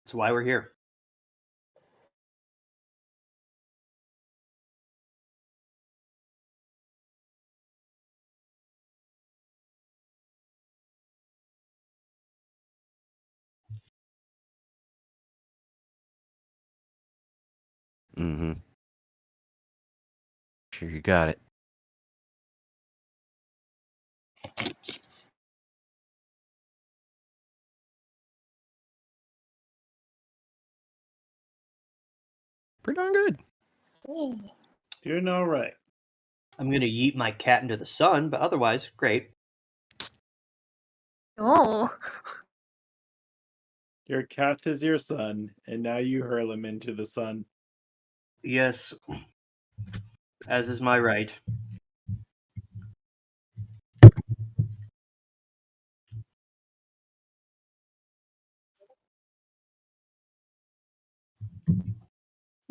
That's why we're here. Mm-hmm. Sure you got it. Pretty darn good. Doing all right. I'm gonna yeet my cat into the sun, but otherwise, great. Oh. Your cat is your son, and now you hurl him into the sun. Yes, as is my right.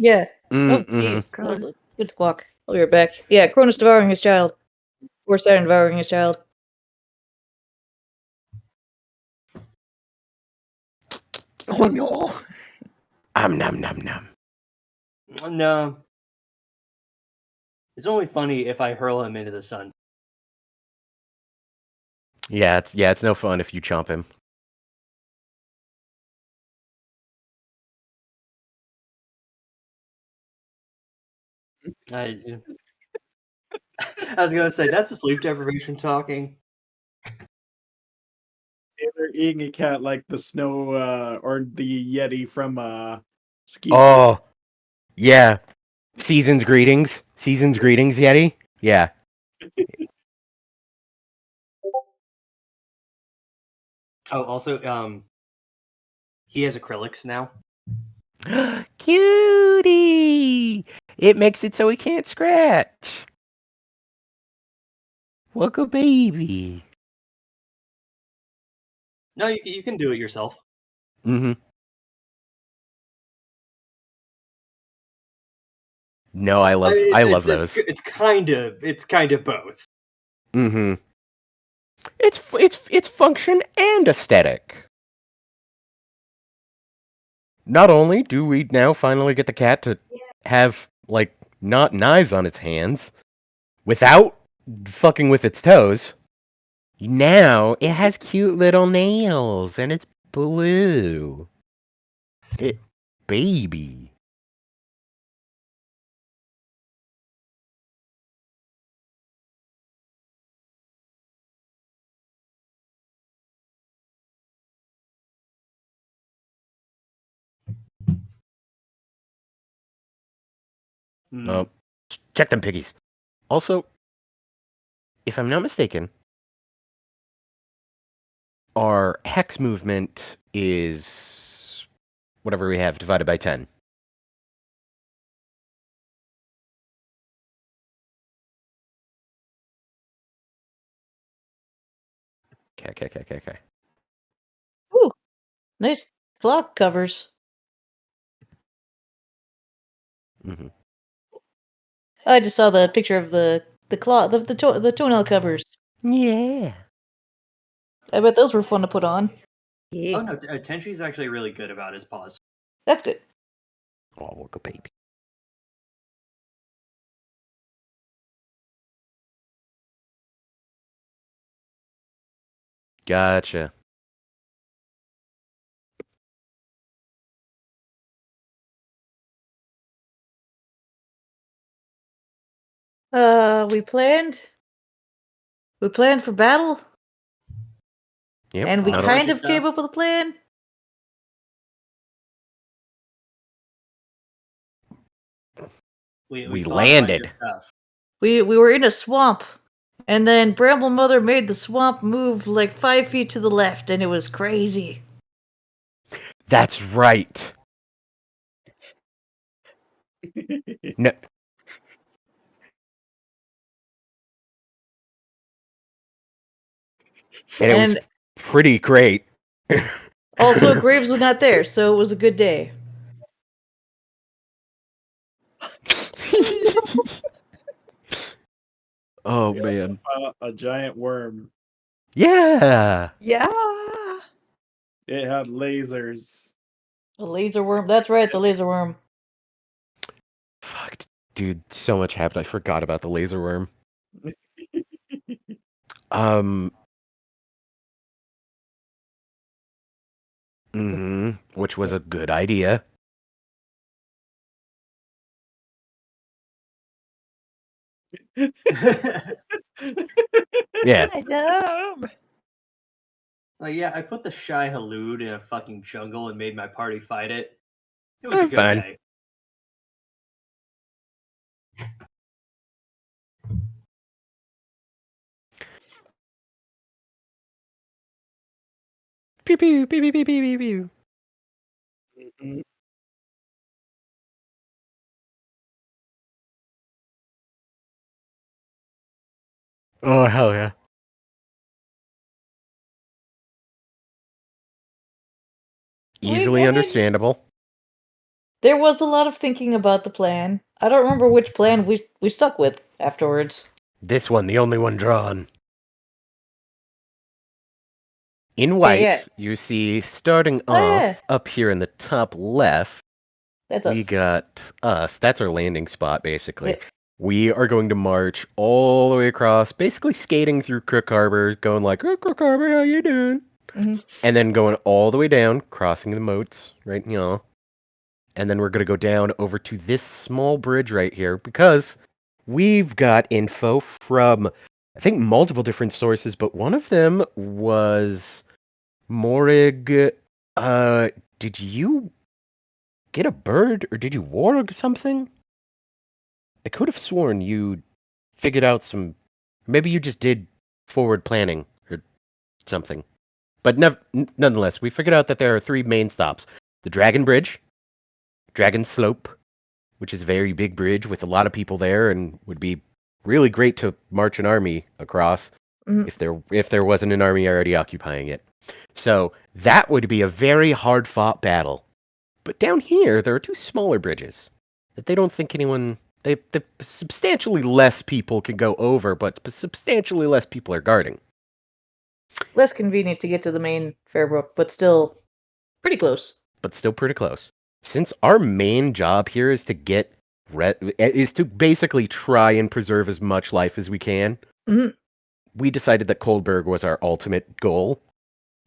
Yeah. Oh, Mm-hmm. jeez. Good squawk. I'll be right back. Yeah, Cronus devouring his child. Or Saturn devouring his child. Oh no. Nom nom nom. No. It's only funny if I hurl him into the sun. Yeah, it's no fun if you chomp him. I was gonna say that's a sleep deprivation talking. They're eating a cat like the snow or the Yeti from Ski. Oh, yeah. Season's greetings, Yeti. Yeah. Oh, also, he has acrylics now. Cutie! It makes it so he can't scratch. Look a baby. No, you can do it yourself. Mm-hmm. No, I love those. It's kind of both. Mm-hmm. It's function and aesthetic. Not only do we now finally get the cat to have, like, not knives on its hands, without fucking with its toes, now it has cute little nails, and it's blue. Baby. Oh, check them piggies. Also, if I'm not mistaken, our hex movement is whatever we have divided by 10. Okay. Ooh. Nice clock covers. Mm-hmm. I just saw the picture of the toenail covers. Yeah. I bet those were fun to put on. Yeah. Oh no, Tenchi's actually really good about his paws. That's good. Oh, look a baby. Gotcha. We planned. We planned for battle. Yep. And we All kind bunch of of came stuff. up with a plan. We We thought a bunch of landed. stuff. We were in a swamp. And then Bramble Mother made the swamp move like 5 feet to the left, and it was crazy. That's right. No. And it was pretty great. Also, Graves was not there, so it was a good day. Oh, We man. also found a giant worm. Yeah. Yeah. It had lasers. The laser worm. That's right, the laser worm. Fuck, dude, so much happened. I forgot about the laser worm. Um. Which was a good idea. Yeah. Like, yeah, I put the Shy Halud in a fucking jungle and made my party fight it. It was a good Fine. day. Pew pew pew pew pew pew pew. Mhm. Oh hell yeah. Easily I mean, understandable. there was a lot of thinking about the plan. I don't remember which plan we stuck with afterwards. This one, the only one drawn. In Yeah, white, yeah. you see, starting Oh, off yeah. up here in the top left, That's we us. got us. That's our landing spot, basically. Yep. We are going to march all the way across, basically skating through Crook Harbor, going like, "Oh, Crook Harbor, how you doing?" Mhm. And then going all the way down, crossing the moats, right, and then we're going to go down over to this small bridge right here, because we've got info from, I think, multiple different sources, but one of them was Morig. Did you get a bird, or did you warg something? I could have sworn you figured out some. Maybe you just did forward planning or something. But nonetheless, we figured out that there are 3 main stops: the Dragon Bridge, Dragon Slope, which is a very big bridge with a lot of people there, and would be really great to march an army across Mhm. if there wasn't an army already occupying it. So that would be a very hard fought battle. But down here, there are 2 smaller bridges that they don't think anyone. They substantially less people can go over, but substantially less people are guarding. Less convenient to get to the main Fairbrook, but still pretty close. But still pretty close. Since our main job here is to is to basically try and preserve as much life as we can, Mhm. we decided that Coldberg was our ultimate goal,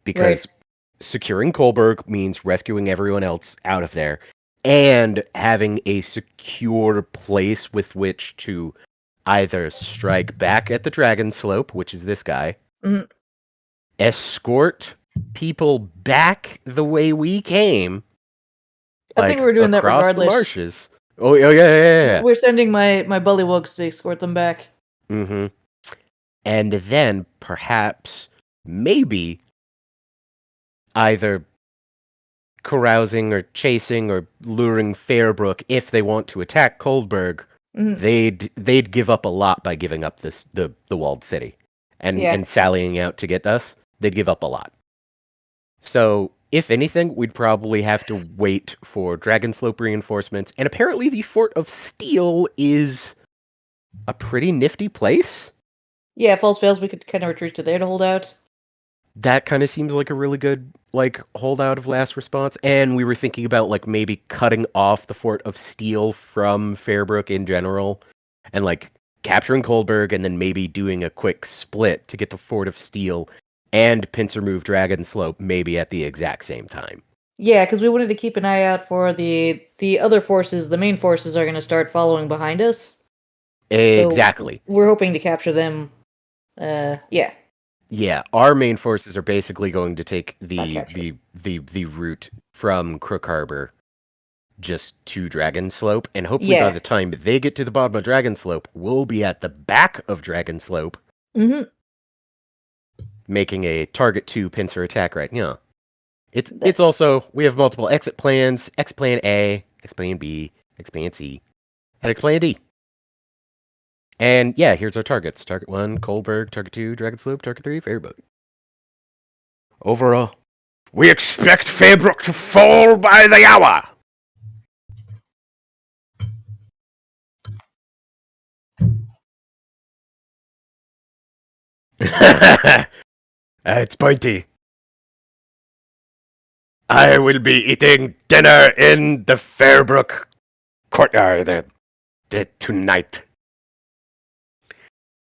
because Right. securing Coldberg means rescuing everyone else out of there and having a secure place with which to either strike back at the Dragon Slope, which is this guy, Mhm. escort people back the way we came, I think like we're doing that across the regardless. marshes. Oh yeah. We're sending my bullywugs to escort them back. Mm-hmm. And then perhaps, maybe, either carousing or chasing or luring Fairbrook, if they want to attack Coldberg, Mhm. they'd give up a lot by giving up the walled city Yeah. and sallying out to get us. They'd give up a lot. So, if anything, we'd probably have to wait for Dragonslope reinforcements. And apparently, the Fort of Steel is a pretty nifty place. Yeah, if all fails, we could kind of retreat to there to hold out. That kind of seems like a really good holdout of last response. And we were thinking about maybe cutting off the Fort of Steel from Fairbrook in general, and capturing Coldberg, and then maybe doing a quick split to get the Fort of Steel and pincer move Dragon Slope maybe at the exact same time. Yeah, because we wanted to keep an eye out for the other forces. The main forces are going to start following behind us. Exactly. So we're hoping to capture them. Yeah. Yeah, our main forces are basically going to take Not the capture. the route from Crook Harbor just to Dragon Slope, and hopefully by Yeah. the time they get to the bottom of Dragon Slope, we'll be at the back of Dragon Slope, Mm-hmm. making a target 2 pincer attack right now. It's also, we have multiple exit plans: X plan A, X plan B, X plan C, and X plan D. And yeah, here's our targets. Target 1, Coldberg. Target 2, Dragon Slope. Target 3, Fairbrook. Overall, we expect Fairbrook to fall by the hour! It's pointy. I will be eating dinner in the Fairbrook courtyard tonight.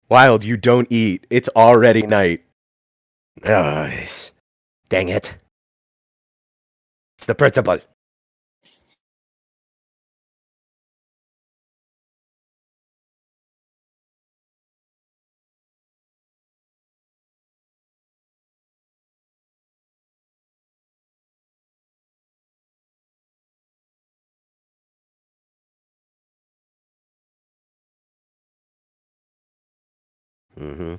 Wild, you don't eat. It's already night. Ugh, dang it. It's the principal. Mm-hmm.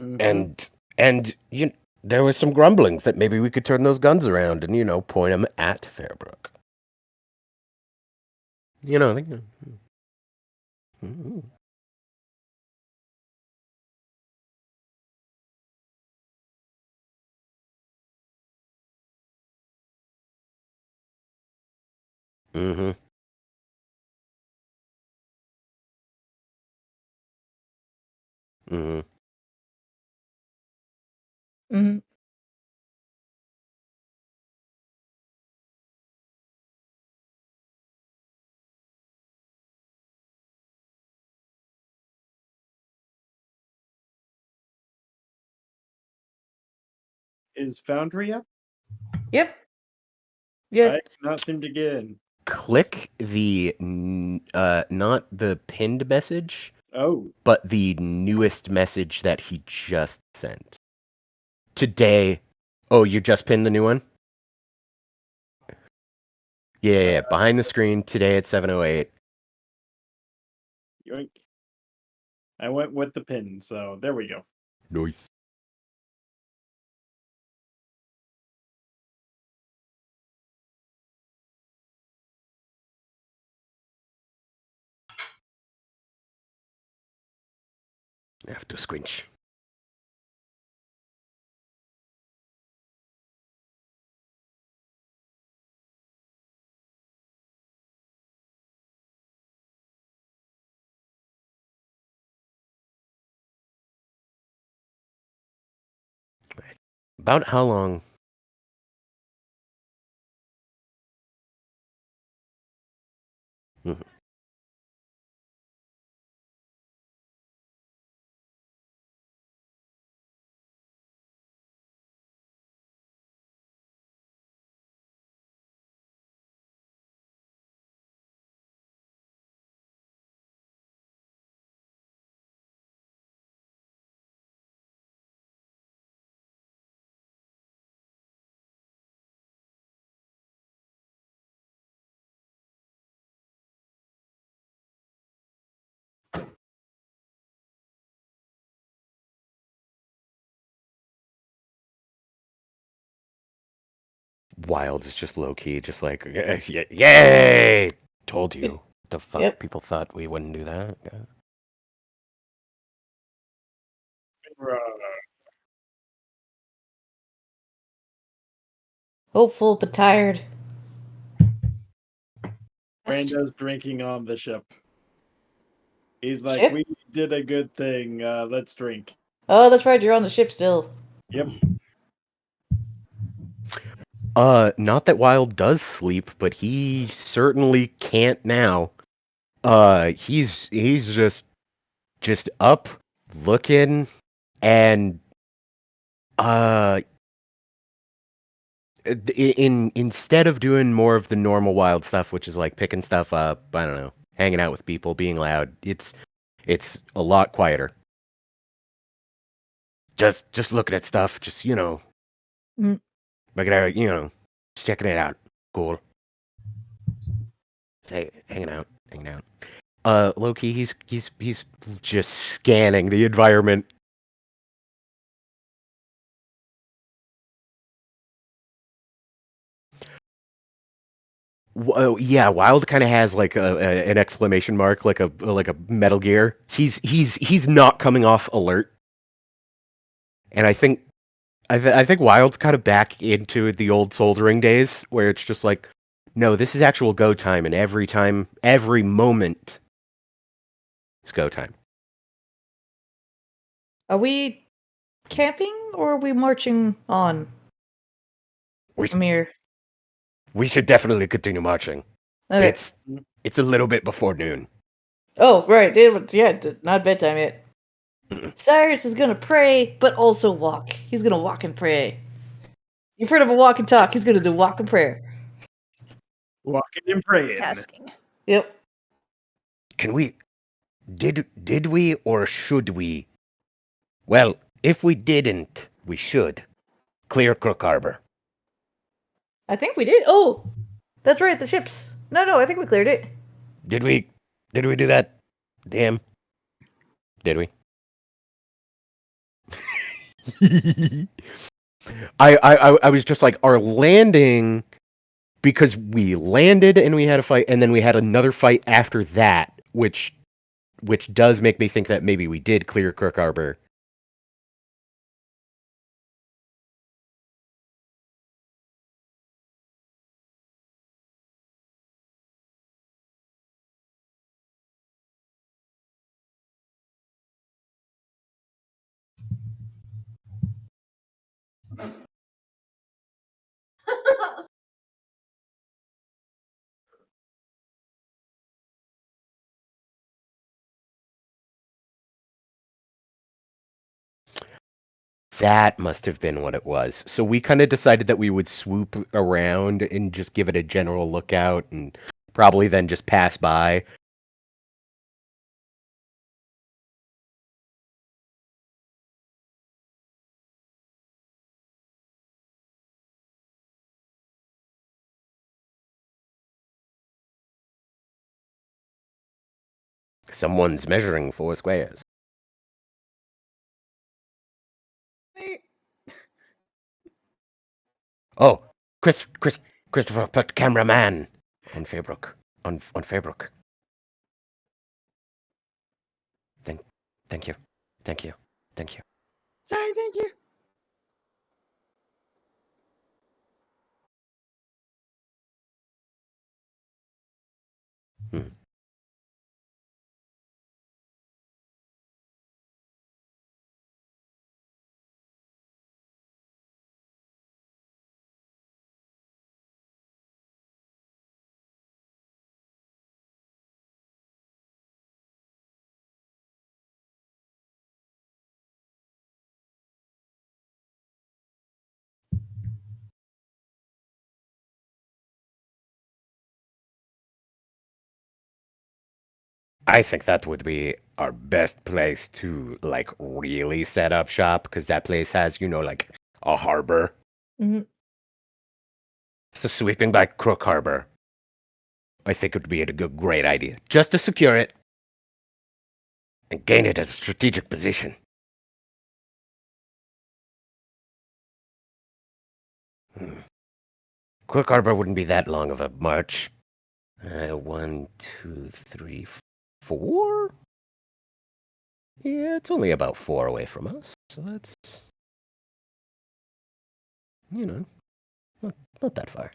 Mhm. And there was some grumblings that maybe we could turn those guns around and point them at Fairbrook. Mm-hmm. Mm-hmm. Mm-hmm. Mm-hmm. Is Foundry up? Yep. Yeah. I cannot seem to get in. Click the not the pinned message, Oh, but the newest message that he just sent today. Oh, you just pinned the new one? Yeah, behind the screen today at 7:08. yoink. I went with the pin, so there we go. Nice. I have to squinch. About how long? Mhm. Wild is just low key, just like yay! Told you. The fuck Yep. people thought we wouldn't do that. Yeah. Hopeful but tired. Brando's drinking on the ship. He's like, Ship? we did a good thing. Let's drink. Oh, that's right. You're on the ship still. Yep. Not that Wild does sleep, but he certainly can't now. He's just up, looking, and instead of doing more of the normal Wild stuff, which is like picking stuff up, I don't know, hanging out with people, being loud, it's a lot quieter. Just looking at stuff, just Mm. looking at just checking it out. Cool. Hey, hanging out. Loki, he's just scanning the environment. Yeah, Wild kind of has like an exclamation mark, like a Metal Gear. He's not coming off alert, and I think Wild's kind of back into the old soldering days where it's just like, no, this is actual go time, and every moment is go time. Are we camping or are we marching on, We Amir? we should definitely continue marching. Okay. It's a little bit before noon. Oh, right. Not bedtime yet. Cyrus is gonna pray, but also walk. He's gonna walk and pray. You've heard of a walk and talk. He's gonna do walk and prayer. Walking and praying. Tasking. Yep. Can we? Did we or should we? Well, if we didn't, we should clear Crook Harbor. I think we did. Oh, that's right. The ships. No, I think we cleared it. Did we? Did we do that? Damn. Did we? I was just like, our landing, because we landed and we had a fight, and then we had another fight after that, which does make me think that maybe we did clear Crook Harbor. That must have been what it was. So we kind of decided that we would swoop around and just give it a general lookout and probably then just pass by. Someone's measuring 4 squares. Oh, Christopher, put cameraman on Fairbrook. On Fairbrook. Thank you. Thank you. Thank you. Sorry, thank you. Hmm. I think that would be our best place to like really set up shop because that place has, like a harbor. Mhm. So sweeping by Crook Harbor, I think it would be a great idea. Just to secure it and gain it as a strategic position. Crook Harbor wouldn't be that long of a march. 1, 2, 3, 4? Yeah, it's only about 4 away from us. So that's, not that far.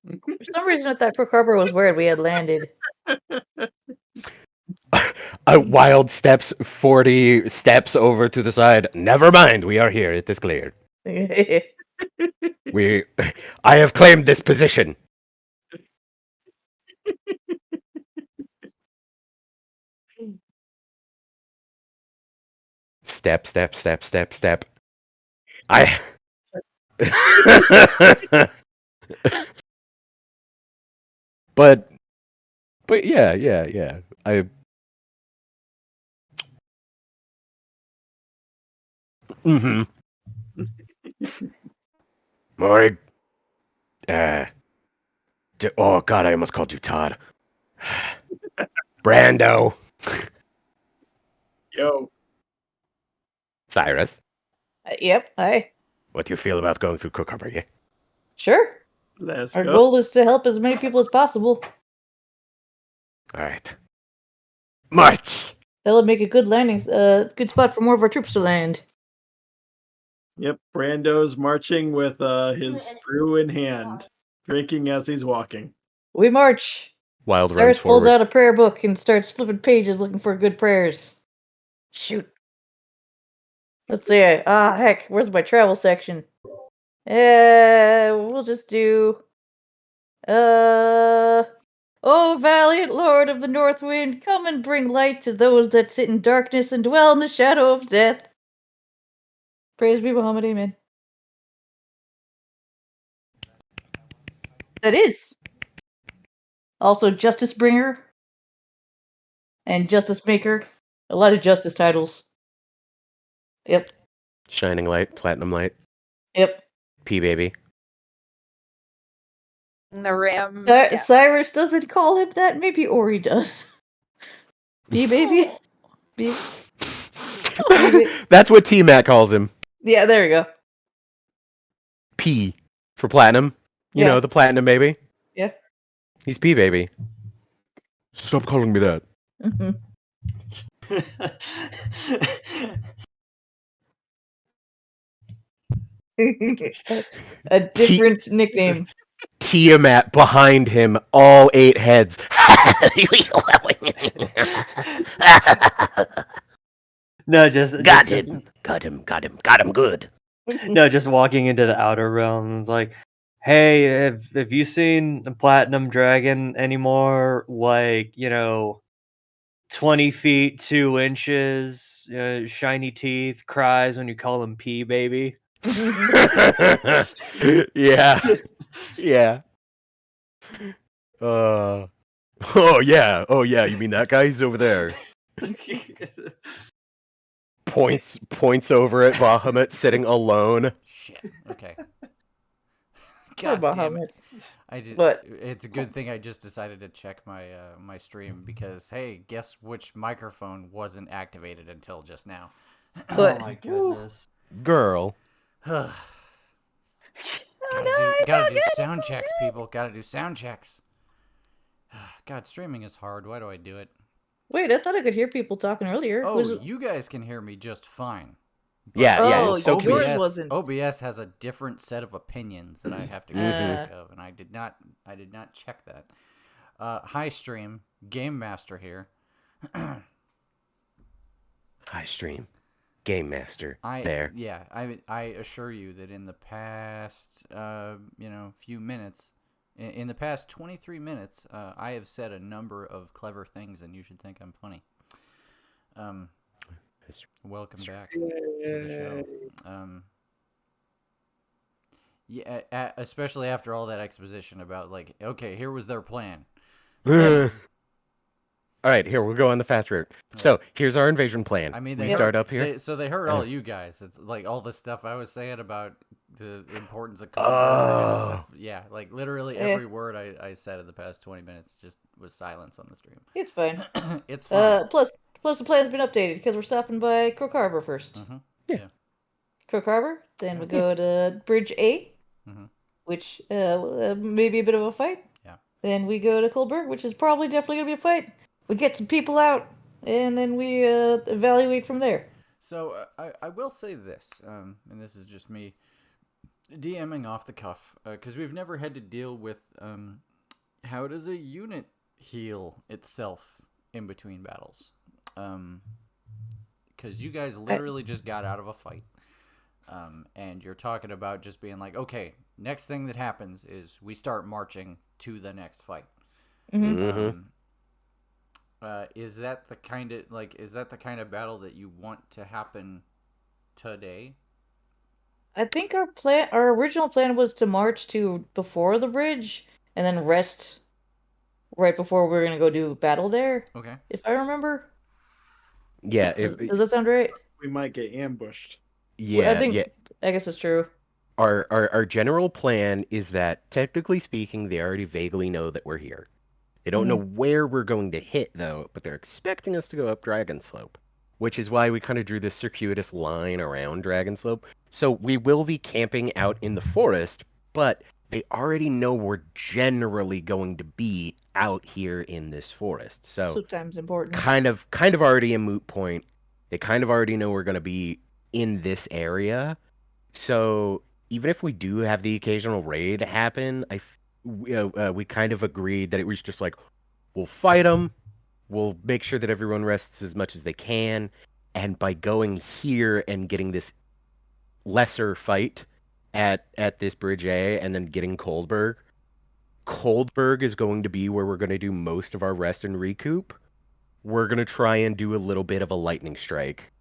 For some reason, I thought Crook Harbor was where we had landed. Wild steps 40 steps over to the side. Never mind, we are here. It is cleared. I have claimed this position. Step, step, step, step, step. I. but yeah. Mm-hmm. Morg. Oh God, I almost called you Todd. Brando. Yo, Cyrus. Yep. Hi. What do you feel about going through Crook Harbor? Yeah. Sure. Let's Our go. goal is to help as many people as possible. All right. March. That'll make a good landing, good spot for more of our troops to land. Yep, Brando's marching with his brew in hand, drinking as he's walking. We march. Wild runs Cyrus pulls forward. out a prayer book and starts flipping pages looking for good prayers. Shoot. Let's see. Heck, where's my travel section? We'll just do. Oh, valiant Lord of the North Wind, come and bring light to those that sit in darkness and dwell in the shadow of death. Praise be Muhammad, amen. That is. Also, Justice Bringer and Justice Maker. A lot of justice titles. Yep. Shining light, platinum light, Yep. P baby. And the ram. Cyrus doesn't call him that. Maybe Ori does. B baby. B. That's what T Mac calls him. Yeah, there we go. P for platinum. You know, the platinum baby. Yeah. He's P baby. Stop calling me that. A different nickname. Tiamat behind him, all 8 heads. No, just got just, him. Got him good. No, just walking into the outer realms, like, hey, have you seen a platinum dragon anymore? Like, 20 feet 2 inches, shiny teeth, cries when you call him P baby. Yeah. Yeah. Oh yeah. Oh yeah, you mean that guy? He's over there. Points over at Bahamut sitting alone. Shit. Okay. Poor God damn Bahamut. it. What? It's a good thing I just decided to check my my stream because hey, guess which microphone wasn't activated until just now. Oh my goodness. Girl. Gotta do sound checks, people. Gotta do sound checks. God, streaming is hard. Why do I do it? Wait, I thought I could hear people talking earlier. Oh, Was... you guys can hear me just fine. Yeah, Oh, it's so yours peaceful. wasn't. OBS has a different set of opinions that I have to keep track of, and I did not check that. Hi stream, Game Master here. Hi stream. Game Master. There. Yeah, I assure you that in the past few minutes, in the past 23 minutes, I have said a number of clever things, and you should think I'm funny. Welcome back to the show. Yeah, especially after all that exposition about like, okay, here was their plan. All right, here we'll go on the fast route. So here's our invasion plan. I mean, we start up here. They heard all you guys. It's like all the stuff I was saying about the importance of yeah, like literally every word I said in the past 20 minutes just was silence on the stream. It's fine. It's fine. Plus the plan's been updated because we're stopping by Crook Harbor first. Yeah. Crook Harbor, then we go to Bridge A, which may be a bit of a fight. Yeah. Then we go to Colberg, which is probably definitely gonna be a fight. We get some people out, and then we evaluate from there. So I will say this, and this is just me DMing off the cuff, because we've never had to deal with how does a unit heal itself in between battles. Because you guys literally just got out of a fight. And you're talking about just being like, okay, next thing that happens is we start marching to the next fight. Is that the kind of battle that you want to happen today? I think our original plan was to march to before the bridge and then rest right before we were gonna go do battle there. Okay. If I remember. Yeah. Does that sound right? We might get ambushed. Yeah. I guess it's true. Our general plan is that, technically speaking, they already vaguely know that we're here. They don't know where we're going to hit, though, but they're expecting us to go up Dragon Slope, which is why we kind of drew this circuitous line around Dragon Slope. So we will be camping out in the forest, but they already know we're generally going to be out here in this forest. So Sleep time's important. kind of already a moot point. They kind of already know we're going to be in this area. So even if we do have the occasional raid happen, we kind of agreed that it was just like, we'll fight them, we'll make sure that everyone rests as much as they can, and by going here and getting this lesser fight at this bridge A and then getting Coldberg is going to be where we're going to do most of our rest and recoup. We're going to try and do a little bit of a lightning strike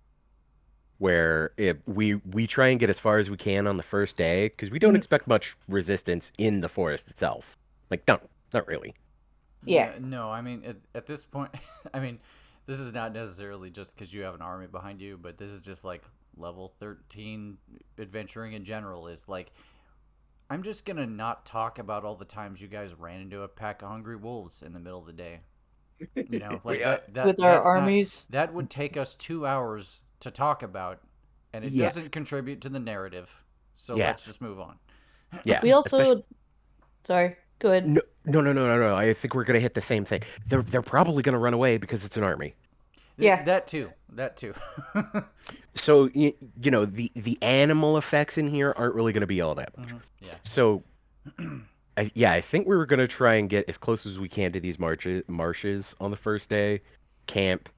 where we try and get as far as we can on the first day because we don't expect much resistance in the forest itself. Like, no, not really. Yeah. No, I mean, at this point, I mean, this is not necessarily just because you have an army behind you, but this is just like level 13 adventuring in general is like, I'm just going to not talk about all the times you guys ran into a pack of hungry wolves in the middle of the day. You know, like With our that's armies. that would take us 2 hours to talk about, and it Yeah. doesn't contribute to the narrative. So Yeah. let's just move on. Yeah. We also. Sorry. Go ahead. No. I think we're gonna hit the same thing. They're probably gonna run away because it's an army. Yeah. That too. So you know the animal effects in here aren't really gonna be all that much. Yeah. So I think we were gonna try and get as close as we can to these marshes on the first day, camp,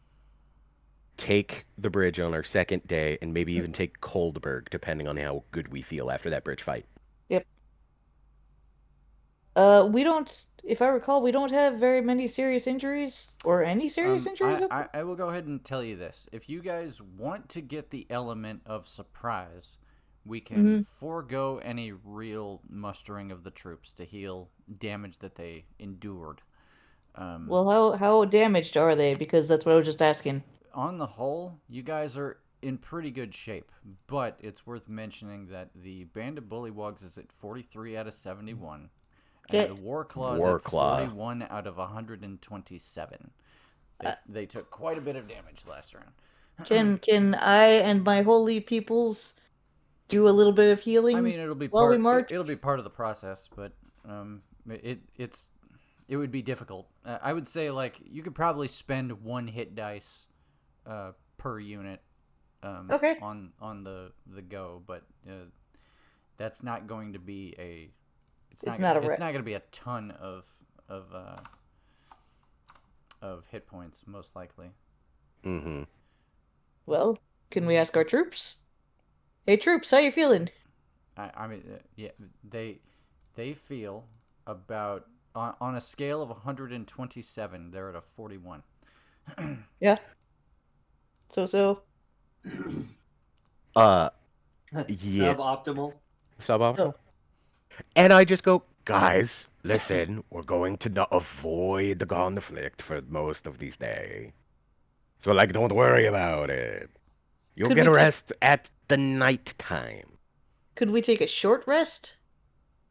take the bridge on our second day, and maybe even take Coldberg, depending on how good we feel after that bridge fight. Yep. We don't. If I recall, we don't have very many serious injuries or any serious injuries. I will go ahead and tell you this. If you guys want to get the element of surprise, we can forego any real mustering of the troops to heal damage that they endured. Well, how damaged are they? Because that's what I was just asking. On the whole, you guys are in pretty good shape, but it's worth mentioning that the Band of Bullywugs is at 43 out of 71. And the Warclaw is at 41 out of 127. They took quite a bit of damage last round. Can I and my holy peoples do a little bit of healing? I mean, it'll be while we march? it'll be part of the process, but it would be difficult. I would say like you could probably spend 1 hit dice per unit Okay. on the go, but that's not going to be a it's not going to be a ton of hit points, most likely. Mm-hmm. Well, can we ask our troops? Hey, troops, how you feeling? I mean, yeah, they feel about on a scale of 127, they're at a 41. Yeah. So. Yeah. Suboptimal. Suboptimal. And I just go, guys, listen, we're going to not avoid the conflict for most of these days. So, like, don't worry about it. You'll Could get we a ta- rest at the night time. Could we take a short rest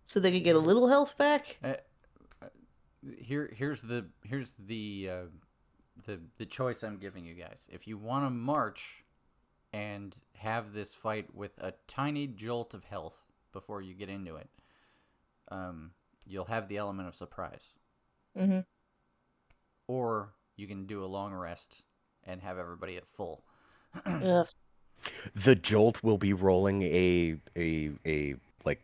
so they could get a little health back? Here's the choice I'm giving you guys. If you want to march and have this fight with a tiny jolt of health before you get into it, you'll have the element of surprise. Mm-hmm. Or you can do a long rest and have everybody at full. Ugh. The jolt will be rolling a like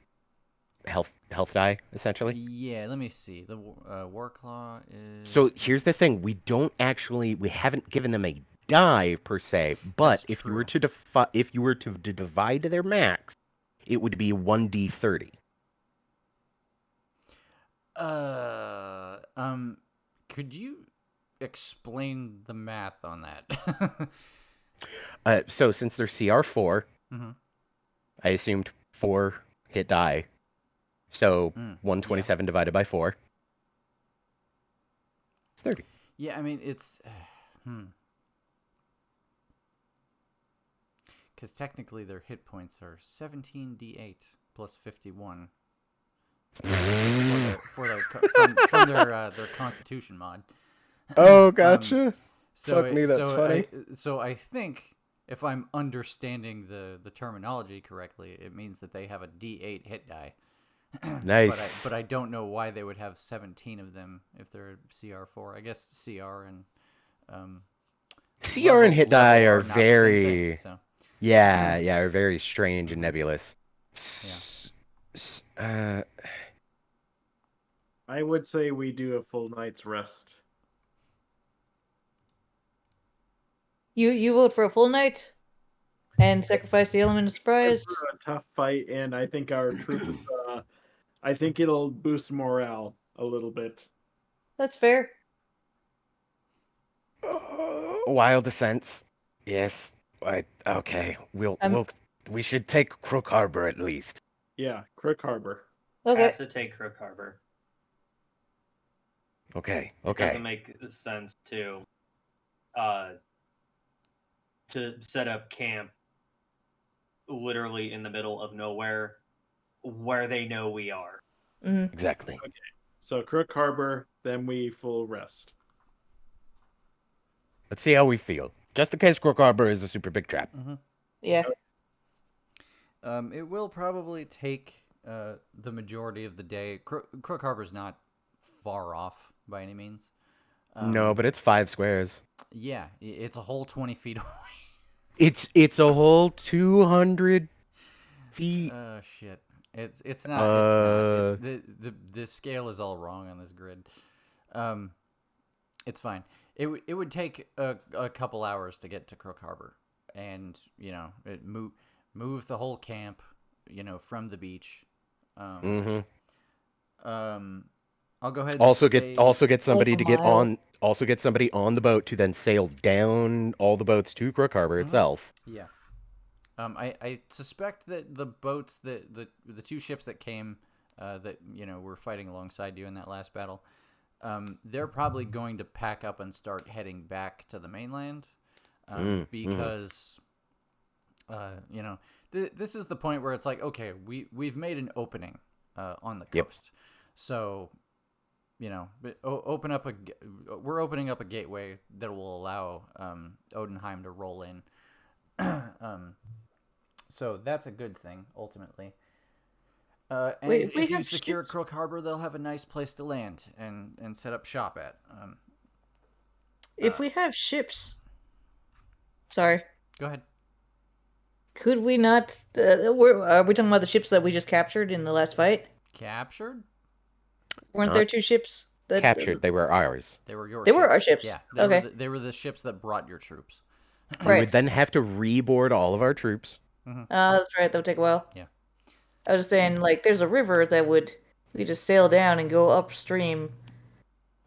health die essentially. Yeah, let me see. The Warclaw is. So here's the thing: we haven't given them a die per se, but That's if you were true. to divide their max, it would be 1d30. Could you explain the math on that? So since they're CR4, Mhm. I assumed 4 hit die. So 127 divided by 4. It's 30. Yeah, I mean it's because technically their hit points are 17d8 plus 51 from their Constitution mod. Oh, gotcha. So Fuck me, that's funny. I think if I'm understanding the terminology correctly, it means that they have a D8 hit die. Nice. But I don't know why they would have 17 of them if they're CR4. I guess CR and CR and hit die level are not the same thing, very, so yeah, are very strange and nebulous. I would say we do a full night's rest. You vote for a full night and sacrifice the element of surprise. For a tough fight, and I think our troops. I think it'll boost morale a little bit. That's fair. Wild descents. Yes. Okay. We should take Crook Harbor at least. Yeah, Crook Harbor. Okay. Have to take Crook Harbor. Okay. It doesn't make sense to set up camp literally in the middle of nowhere where they know we are. Mm-hmm. Exactly. Okay. So Crook Harbor, then we full rest. Let's see how we feel. Just in case Crook Harbor is a super big trap. Yeah. It will probably take the majority of the day. Crook Harbor's not far off by any means. No, but it's 5 squares. Yeah, it's a whole 20 feet away. It's a whole 200 feet. Oh shit! It's not. The scale is all wrong on this grid. It's fine. It would take a couple hours to get to Crook Harbor, and move the whole camp, from the beach. I'll go ahead. And Also say, get somebody Like a to get mile. on. Also get somebody on the boat to then sail down all the boats to Crook Harbor itself. Yeah. I suspect that the boats the 2 ships that came that were fighting alongside you in that last battle, they're probably going to pack up and start heading back to the mainland, because this is the point where it's like, okay, we've made an opening on the coast, so open up we're opening up a gateway that will allow Odenheim to roll in. So that's a good thing ultimately. And Wait, if you secure Crook Harbor, they'll have a nice place to land and set up shop at. If we have ships, sorry, Go ahead. could we not? Are we talking about the ships that we just captured in the last fight? Captured? Weren't there 2 ships that Captured. They were ours. They were your They ships. were our ships. Yeah. Okay. They were the ships that brought your troops. We would Right. then have to reboard all of our troops. That's right. That would take a while. Yeah. I was just saying, like, there's a river that we could just sail down and go upstream,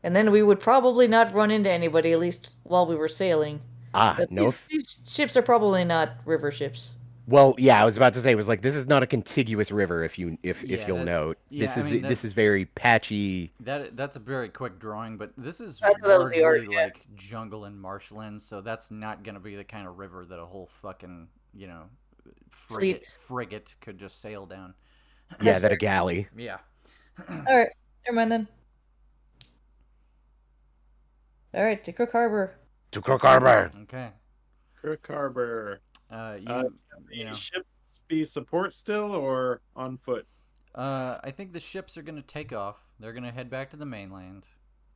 and then we would probably not run into anybody, at least while we were sailing. But No. these ships are probably not river ships. Well, yeah, I was about to say, it was like, this is not a contiguous river. If you'll note, yeah, this is very patchy. That's a very quick drawing, but this is I thought that was the largely art, yeah. like jungle and marshland, so that's not going to be the kind of river that a whole fucking frigate could just sail down. Yeah, that a galley. Yeah. All right, never mind then. All right, to Crook Harbor. To Crook Harbor. Okay. Crook Harbor. You know. Ships be support still or on foot? I think the ships are going to take off. They're going to head back to the mainland.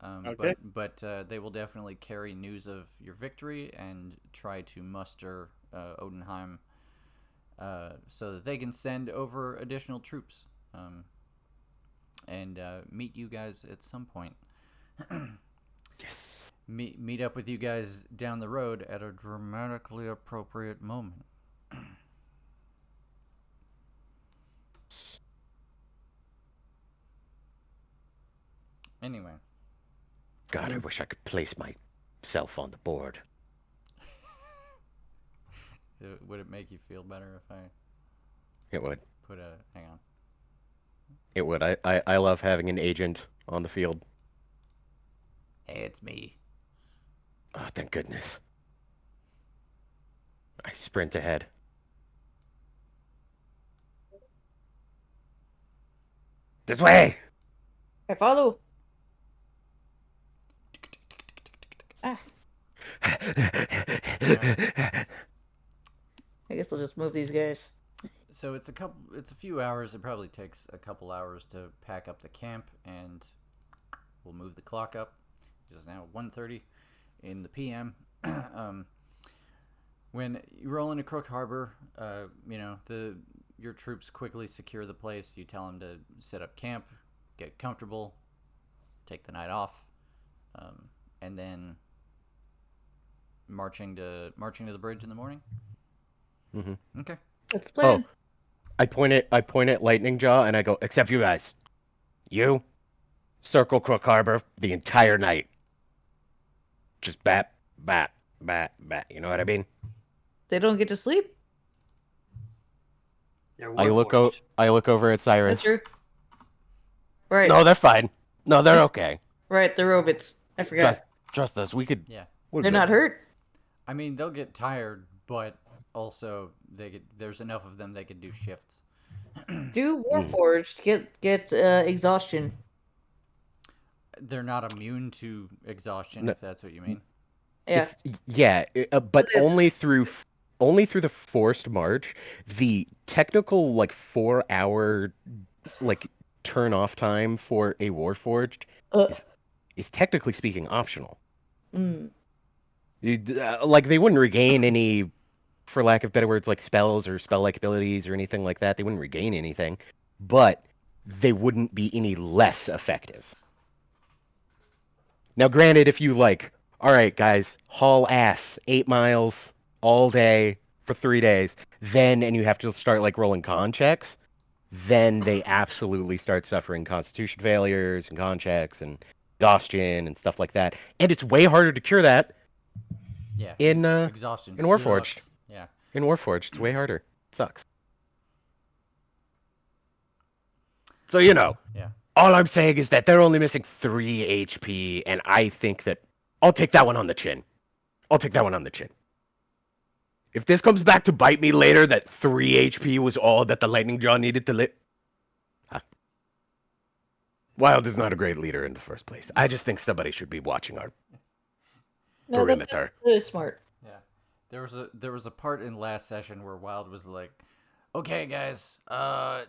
Okay. But they will definitely carry news of your victory and try to muster Odenheim so that they can send over additional troops and meet you guys at some point. Yes. Meet up with you guys down the road at a dramatically appropriate moment. Anyway. God, I wish I could place myself on the board. Would it make you feel better if I It would. put a... Hang on. It would. I love having an agent on the field. Hey, it's me. Oh, thank goodness. I sprint ahead. This way! I follow. Ah, I guess I'll just move these guys. So it's a few hours. It probably takes a couple hours to pack up the camp, and we'll move the clock up. It's now 1:30 in the PM. When you roll into Crook Harbor, your troops quickly secure the place. You tell them to set up camp, get comfortable, take the night off, and then marching to the bridge in the morning. Mm-hmm. Okay. That's the plan. Oh, I point at Lightning Jaw and I go, except you guys. You circle Crook Harbor the entire night. Just bat, bat, bat, bat. You know what I mean? They don't get to sleep. They're I look Warforged. over at Cyrus. That's true. Right. No, they're fine. No, they're okay. Right, the robots. I forgot. Trust us. We could. Yeah. We're They're good. not hurt. I mean, they'll get tired, but also there's enough of them they could do shifts. Do Warforged get exhaustion? They're not immune to exhaustion, No. if that's what you mean. Yeah. But only through the forced march. The technical 4-hour turn off time for a Warforged is technically speaking optional. Mm. They wouldn't regain any, for lack of better words, like spells or spell-like abilities or anything like that. They wouldn't regain anything, but they wouldn't be any less effective. Now, granted, if you all right, guys, haul ass 8 miles all day for 3 days, and you have to start rolling con checks, then they absolutely start suffering constitution failures and con checks and exhaustion and stuff like that. And it's way harder to cure that. Yeah. In exhaustion. in Warforged. Sucks. Yeah. In Warforged, it's way harder. It sucks. So Yeah. all I'm saying is that they're only missing 3 HP, and I think that I'll take that one on the chin. If this comes back to bite me later, that 3 HP was all that the Lightning Jaw needed to live. Wild is not a great leader in the first place. I just think somebody should be watching our perimeter. That is smart. Yeah. There was a part in last session where Wild was like, "Okay, guys,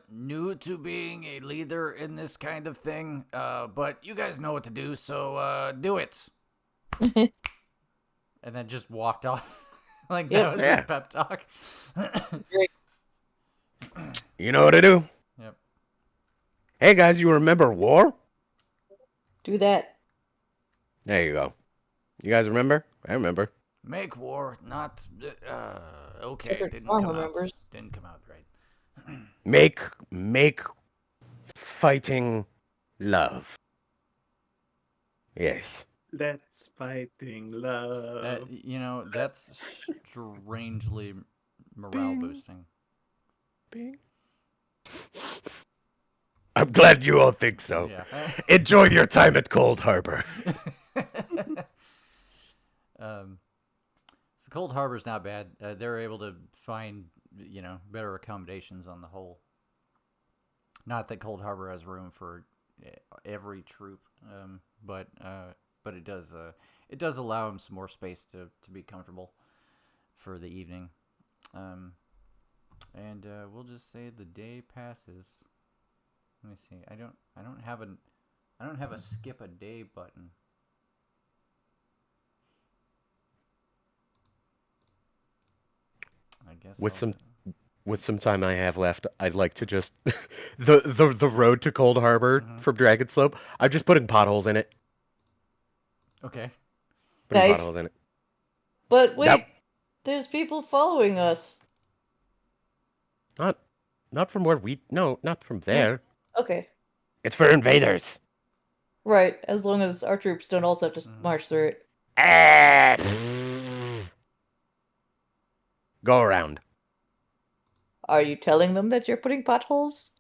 new to being a leader in this kind of thing, but you guys know what to do, so do it." And then just walked off. That was his pep talk. You know what to do? Yep. Hey guys, you remember war? Do that. There you go. You guys remember? I remember. Make war, not okay. Every Didn't song come remembers. out. Didn't come out right. Make fighting love. Yes. Let's fighting love. That's strangely morale boosting. Bing. I'm glad you all think so. Yeah. Enjoy your time at Cold Harbor. So Cold Harbor's not bad. They're able to find, better accommodations on the whole. Not that Cold Harbor has room for every troop, but it does allow them some more space to be comfortable for the evening. And we'll just say the day passes. Let me see. I don't have a skip a day button. I guess with some time I have left, I'd like to just the road to Cold Harbor from Dragon Slope. I'm just putting potholes in it. Okay. Putting Nice. potholes in it. But wait, That- there's people following us. Not from where not from there. Okay. It's for invaders. Right, as long as our troops don't also have to march through it. Go around. Are you telling them that you're putting potholes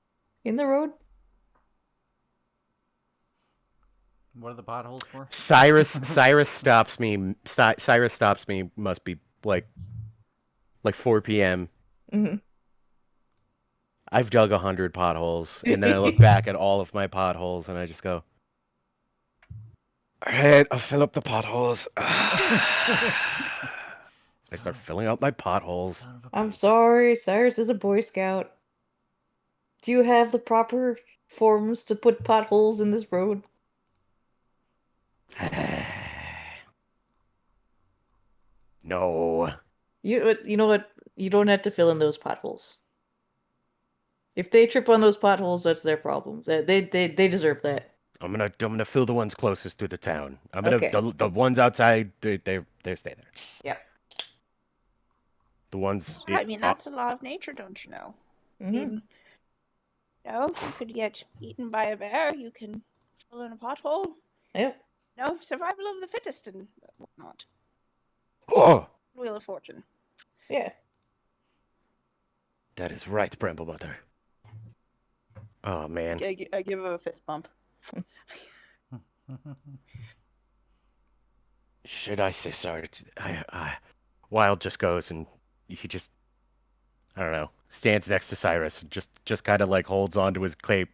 in the road? What are the potholes for? Cyrus stops me. Cyrus stops me. Must be like 4 p.m. Mm-hmm. I've dug 100 potholes, and then I look back at all of my potholes, and I just go, "All right, I'll fill up the potholes." I start filling out my potholes. Son of a I'm bitch. sorry, Cyrus is a Boy Scout. Do you have the proper forms to put potholes in this road? No. You know what? You don't have to fill in those potholes. If they trip on those potholes, that's their problem. They deserve that. I'm gonna fill the ones closest to the town. Okay. The ones outside they stay there. Yep. The ones I mean, that's a law of nature, don't you know? I Mhm. mean, you could get eaten by a bear, you can fall in a pothole. Yep. No, survival of the fittest and whatnot. Oh, Wheel of Fortune. Yeah. that is right, Bramble Mother. Oh man. I give him a fist bump. Should I say sorry? Wild just goes and he just, I don't know, stands next to Cyrus and just kind of like holds onto his cape.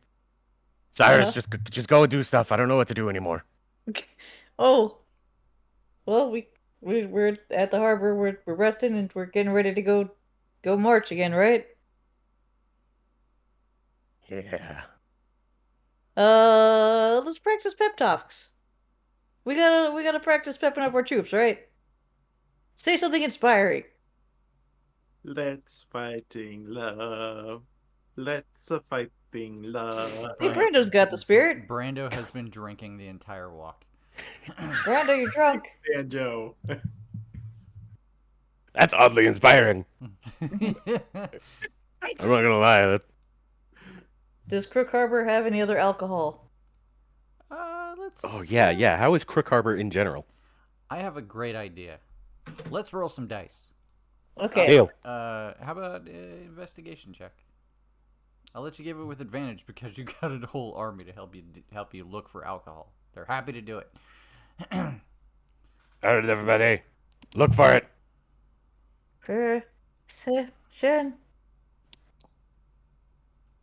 Cyrus, just go and do stuff. I don't know what to do anymore. Oh. Well, we're at the harbor. We're resting and we're getting ready to go march again, right? Yeah. Let's practice pep talks. We gotta practice pepping up our troops, right? Say something inspiring. Let's fighting love. Let's a fighting love. Hey, Brando's got the spirit. Brando has been drinking the entire walk. Brando, you're drunk. Banjo. That's oddly inspiring. I I'm not gonna lie. Does Crook Harbor have any other alcohol? Let's. Oh yeah. How is Crook Harbor in general? I have a great idea. Let's roll some dice. Okay. Deal. How about investigation check? I'll let you give it with advantage because you got a whole army to help you look for alcohol. They're happy to do it. All right, everybody, look for it. Perception.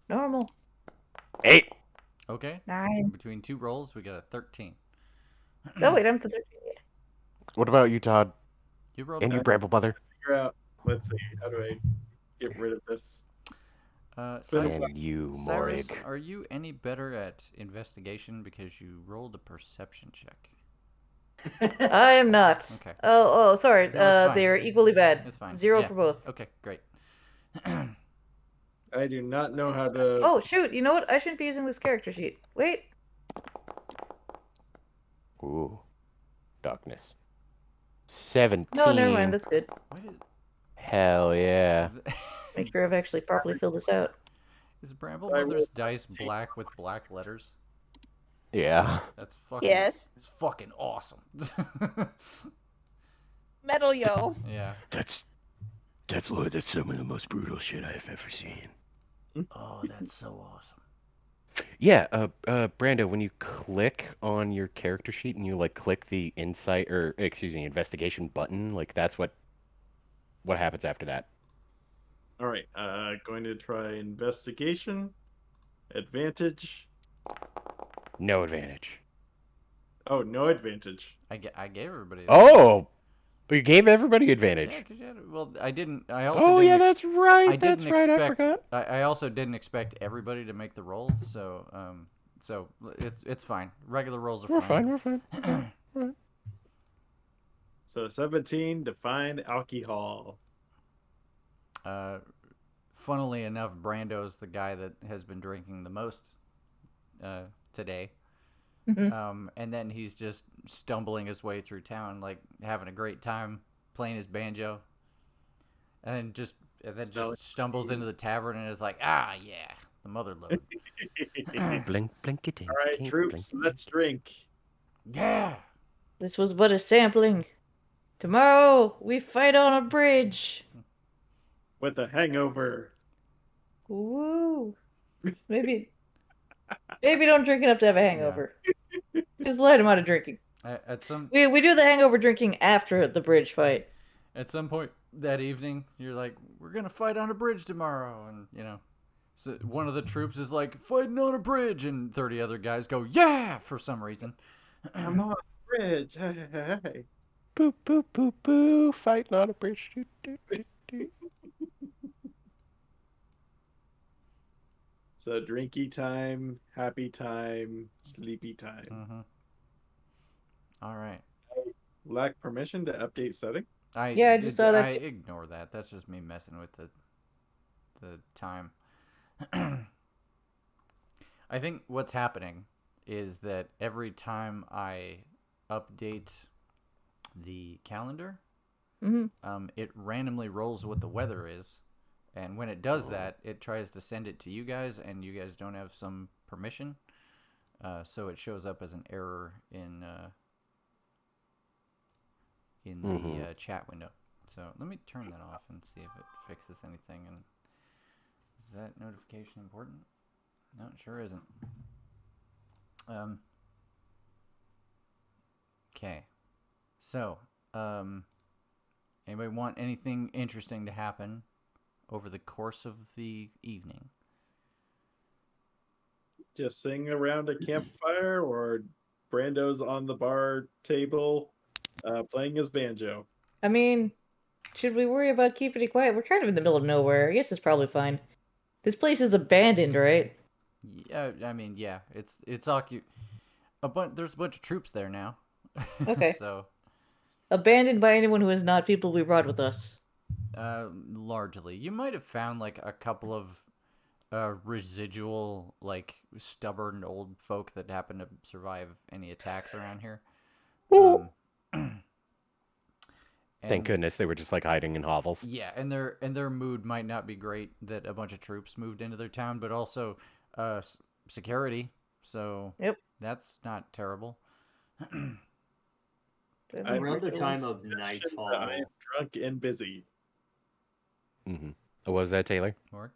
Normal. 8. Okay. 9. Between two rolls, we got a 13. Oh wait, I'm the 13. What about you, Todd? You rolled. And you, Bramble Mother? Figure out. Let's see. How do I get rid of this? And you, Cyrus, Morig. are you any better at investigation because you rolled a perception check? I am not. Okay. Oh, sorry. No, it's fine. They are equally bad. It's fine. 0 Yeah. for both. Okay, great. I do not know how to. Oh shoot! You know what? I shouldn't be using this character sheet. Wait. Ooh. Darkness. 17. No, never mind. That's good. What is, Hell yeah. Make sure I've actually properly filled this out. is Bramble I Mother's rolled dice black with black letters? Yeah. That's fucking. Yes. It's fucking awesome. Metal yo. Yeah. That's some of the most brutal shit I've ever seen. Oh, that's so awesome. Yeah, Brando, when you click on your character sheet and you like click the investigation button, like that's what happens after that. All right. Going to try investigation. Advantage. No advantage. Oh, no advantage. I gave everybody. Oh, but you gave everybody advantage. Yeah, 'cause you had, well, I didn't. I also. Oh didn't yeah, that's right. I That's didn't right. I expect. forgot. I also didn't expect everybody to make the roll, so it's fine. Regular rolls are We're fine. fine. We're fine. So 17 to find alcohol. Funnily enough, Brando's the guy that has been drinking the most today. And then he's just stumbling his way through town, like having a great time playing his banjo. And then just stumbles into the tavern and is like, ah, yeah, the mother lode. Blink, blinkity. All right, troops, let's drink. Yeah. This was but a sampling. Tomorrow we fight on a bridge. With a hangover. Woo. Maybe don't drink enough to have a hangover. Just let him out of drinking. We do the hangover drinking after the bridge fight. At some point that evening, you're like, we're gonna fight on a bridge tomorrow, and so one of the troops is like, fighting on a bridge, and 30 other guys go, yeah, for some reason. I'm on a bridge. Hey. Boo, boo, boo, boo. Fighting on a bridge. Do, do, do, do. So drinky time, happy time, sleepy time. Mm-hmm. All right. Lack permission to update setting. Yeah, I just saw that I too. ignore that. That's just me messing with the time. I think what's happening is that every time I update the calendar, it randomly rolls what the weather is, and when it does that, it tries to send it to you guys, and you guys don't have some permission, so it shows up as an error in the chat window. So let me turn that off and see if it fixes anything. And is that notification important? No, it sure isn't. Okay. So, anybody want anything interesting to happen over the course of the evening? Just sitting around a campfire, or Brando's on the bar table, playing his banjo. I mean, should we worry about keeping it quiet? We're kind of in the middle of nowhere. I guess it's probably fine. This place is abandoned, right? Yeah, I mean, yeah, it's there's a bunch of troops there now. Okay. So, Abandoned by anyone who is not people we brought with us. largely, you might have found like a couple of residual, like stubborn old folk that happen to survive any attacks around here. Thank goodness they were just like hiding in hovels. Yeah, and their mood might not be great that a bunch of troops moved into their town, but also security. So Yep. that's not terrible. Around the time of I nightfall, am drunk and busy. What was that, Taylor? Morg?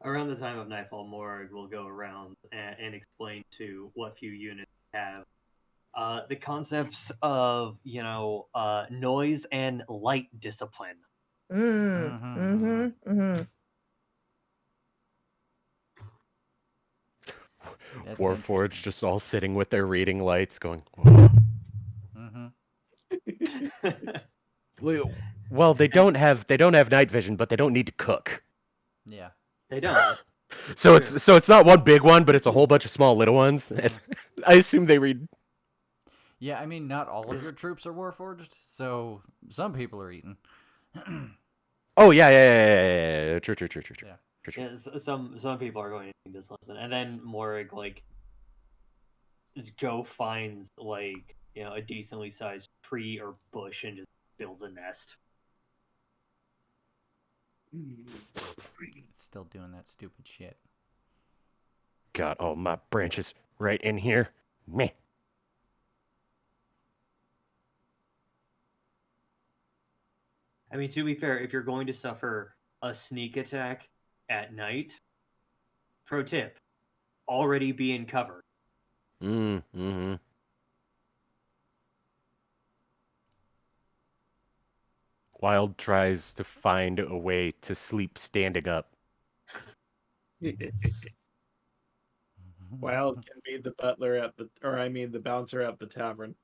around the time of nightfall, Morg will go around and explain to what few units have the concepts of noise and light discipline. That's Warforged interesting. just all sitting with their reading lights going, well, they don't have night vision, but they don't need to cook. Yeah. They don't. So it's not one big one, but it's a whole bunch of small little ones. I assume they read. Yeah, I mean, not all of your troops are warforged, so some people are eating. Oh yeah. True. Yeah. Yeah, some people are going to need this lesson, and then Morg Joe finds a decently sized tree or bush and just builds a nest. It's still doing that stupid shit. Got all my branches right in here. Meh. I mean, to be fair, if you're going to suffer a sneak attack at night, pro tip, already be in cover. Wild tries to find a way to sleep standing up. Wild can be the butler the bouncer at the tavern.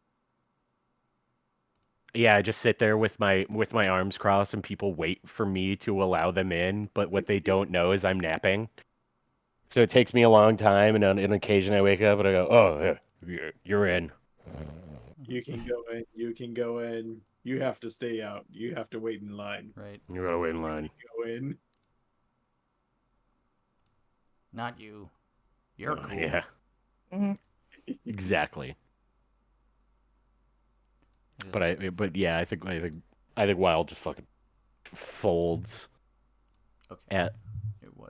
Yeah, I just sit there with my arms crossed, and people wait for me to allow them in. But what they don't know is I'm napping. So it takes me a long time, and on an occasion I wake up and I go, "Oh, yeah, you're in." You can go in. You can go in. You have to stay out. You have to wait in line. Right. You gotta wait in line. Go in. Not you. You're cool. Yeah. Exactly. But yeah, I think Wild just fucking folds at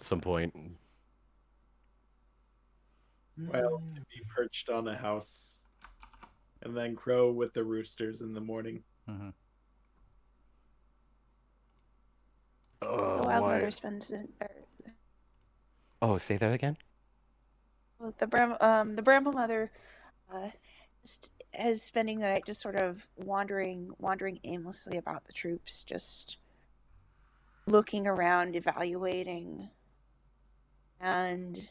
some point. Wild can be perched on a house, and then crow with the roosters in the morning. The wild mother spends it. Oh, say that again. Well, the bramble mother is spending the night just sort of wandering aimlessly about the troops, just looking around, evaluating, and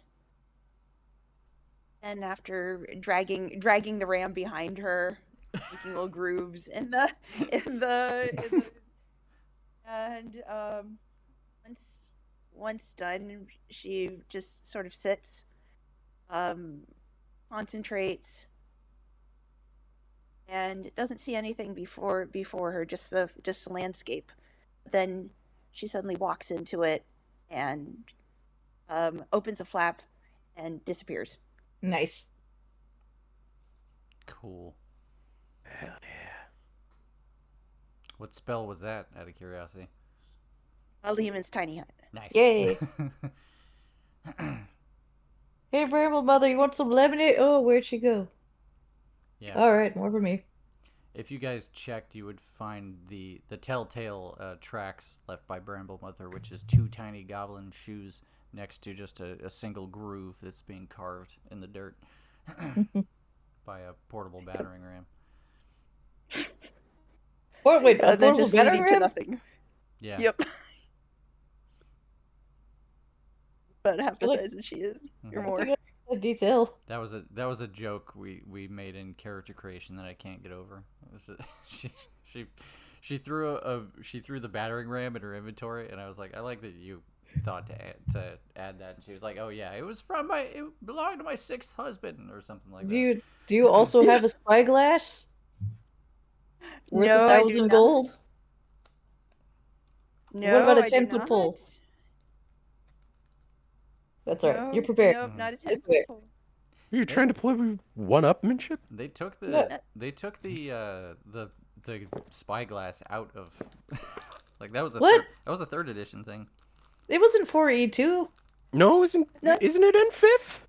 after dragging the ram behind her, making little grooves in the and once done, she just sort of sits, concentrates, and doesn't see anything before her, just the landscape. Then she suddenly walks into it and opens a flap and disappears. Nice. Cool. Hell yeah. What spell was that, out of curiosity? Lehman's tiny hut. Nice. Yay. Hey, Bramble Mother, you want some lemonade? Oh, where'd she go? Yeah. All right, more for me. If you guys checked, you would find the telltale tracks left by Bramble Mother, which is 2 tiny goblin shoes next to just a single groove that's being carved in the dirt by a portable battering ram. What? Wait, a They're portable just battering leading to ram? nothing. Yeah. Yep. About half the Look. size that she is, or Mhm. more. A detail. That was a joke we made in character creation that I can't get over. It was she threw the battering ram in her inventory, and I was like, I like that you thought to add that. And she was like, oh yeah, it belonged to my 6th husband or something like that. Do you also have a spyglass? Worth No, I do 1,000 not. gold? No, What about a I do 10-foot not. pole? That's alright. No, You're prepared. nope, not a It's 10-foot fair. pole. Are you trying to play one-upmanship? They took the No. the spyglass out of like that was What? that was a 3rd edition thing. It was in 4E2. No, isn't it in 5th?